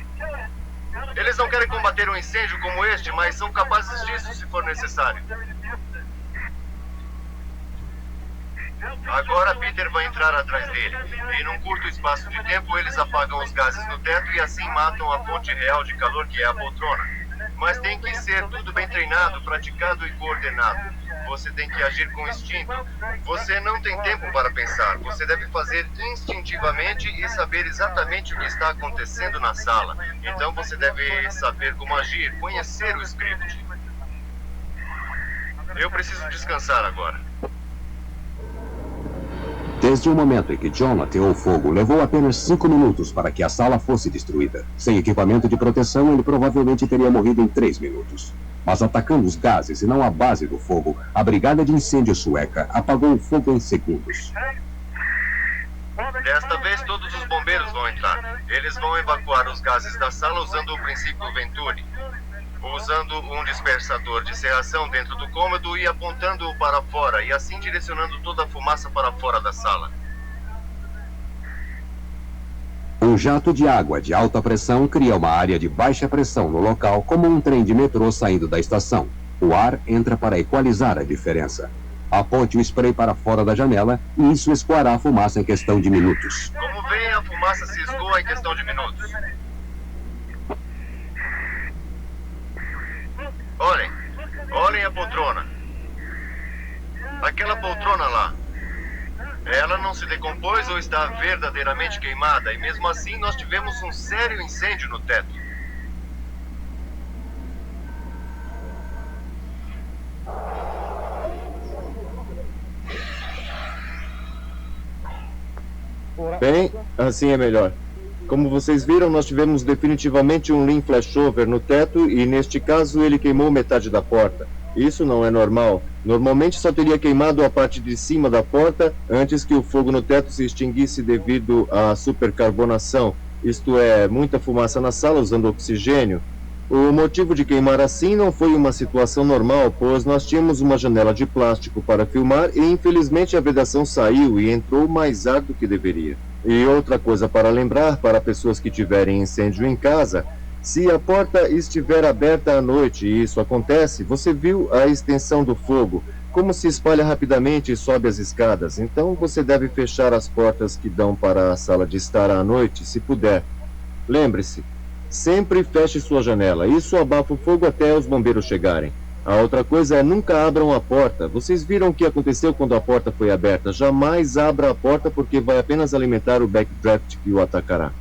Eles não querem combater um incêndio como este, mas são capazes disso se for necessário. Agora Peter vai entrar atrás dele. E num curto espaço de tempo eles apagam os gases no teto e assim matam a fonte real de calor que é a poltrona. Mas tem que ser tudo bem treinado, praticado e coordenado. Você tem que agir com instinto. Você não tem tempo para pensar. Você deve fazer instintivamente e saber exatamente o que está acontecendo na sala. Então você deve saber como agir, conhecer o script. Eu preciso descansar agora. Desde o momento em que John ateou o fogo, levou apenas 5 minutos para que a sala fosse destruída. Sem equipamento de proteção, ele provavelmente teria morrido em 3 minutos. Mas atacando os gases e não a base do fogo, a brigada de incêndio sueca apagou o fogo em segundos. Desta vez todos os bombeiros vão entrar. Eles vão evacuar os gases da sala usando o princípio Venturi. Usando um dispersador de serração dentro do cômodo e apontando-o para fora, e assim direcionando toda a fumaça para fora da sala. Um jato de água de alta pressão cria uma área de baixa pressão no local, como um trem de metrô saindo da estação. O ar entra para equalizar a diferença. Aponte o spray para fora da janela e isso escoará a fumaça em questão de minutos. Como veem, a fumaça se escoa em questão de minutos. Olhem a poltrona. Aquela poltrona lá. Ela não se decompôs ou está verdadeiramente queimada, e mesmo assim nós tivemos um sério incêndio no teto. Bem, assim é melhor. Como vocês viram, nós tivemos definitivamente um lean flashover no teto e, neste caso, ele queimou metade da porta. Isso não é normal. Normalmente só teria queimado a parte de cima da porta antes que o fogo no teto se extinguisse devido à supercarbonação, isto é, muita fumaça na sala usando oxigênio. O motivo de queimar assim não foi uma situação normal, pois nós tínhamos uma janela de plástico para filmar e infelizmente a vedação saiu e entrou mais ar do que deveria. E outra coisa para lembrar para pessoas que tiverem incêndio em casa: se a porta estiver aberta à noite e isso acontece, você viu a extensão do fogo, como se espalha rapidamente e sobe as escadas. Então você deve fechar as portas que dão para a sala de estar à noite, se puder. Lembre-se, sempre feche sua janela, isso abafa o fogo até os bombeiros chegarem. A outra coisa é nunca abram a porta. Vocês viram o que aconteceu quando a porta foi aberta. Jamais abra a porta porque vai apenas alimentar o backdraft que o atacará.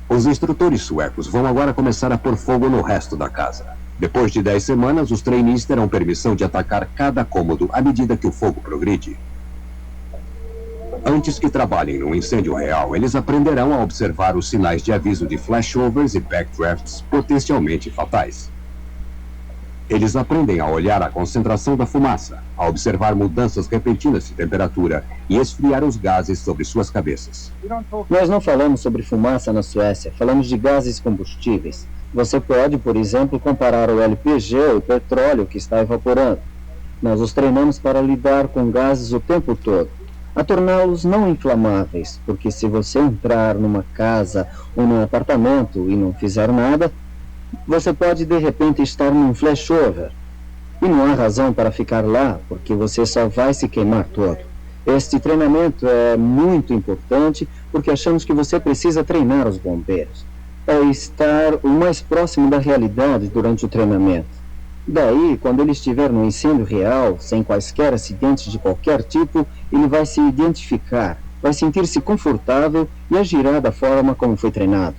Os instrutores suecos vão agora começar a pôr fogo no resto da casa. Depois de 10 semanas, os trainees terão permissão de atacar cada cômodo à medida que o fogo progride. Antes que trabalhem num incêndio real, eles aprenderão a observar os sinais de aviso de flashovers e backdrafts potencialmente fatais. Eles aprendem a olhar a concentração da fumaça, a observar mudanças repentinas de temperatura e esfriar os gases sobre suas cabeças. Nós não falamos sobre fumaça na Suécia, falamos de gases combustíveis. Você pode, por exemplo, comparar o LPG, o petróleo que está evaporando. Nós os treinamos para lidar com gases o tempo todo, a torná-los não inflamáveis, porque se você entrar numa casa ou num apartamento e não fizer nada, você pode de repente estar num flashover. E não há razão para ficar lá, porque você só vai se queimar todo. Este treinamento é muito importante porque achamos que você precisa treinar os bombeiros. É estar o mais próximo da realidade durante o treinamento. Daí, quando ele estiver no incêndio real, sem quaisquer acidentes de qualquer tipo, ele vai se identificar, vai sentir-se confortável e agirá da forma como foi treinado.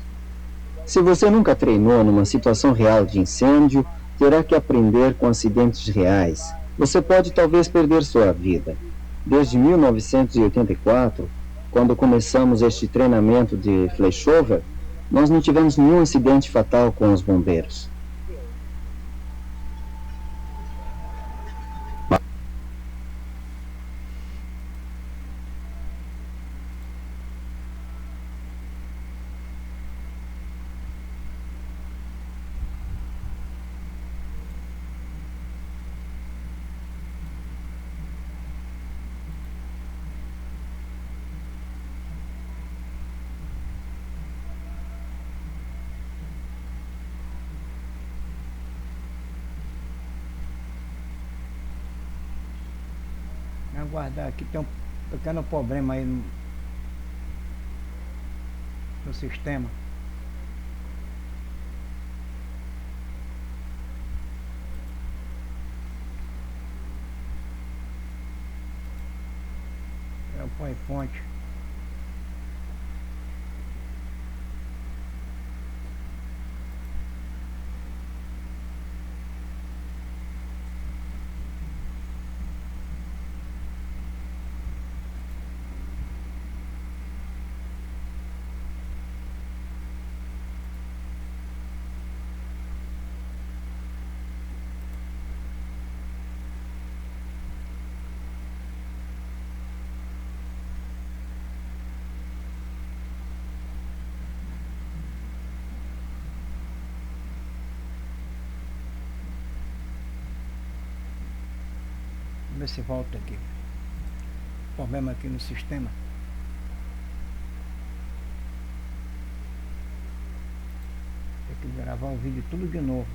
Se você nunca treinou numa situação real de incêndio, terá que aprender com acidentes reais. Você pode talvez perder sua vida. Desde 1984, quando começamos este treinamento de flashover, nós não tivemos nenhum acidente fatal com os bombeiros. Aguardar aqui, tem um pequeno problema aí no sistema. É o PowerPoint. Vamos ver se volta aqui. Problema aqui no sistema. Tem que gravar o vídeo tudo de novo.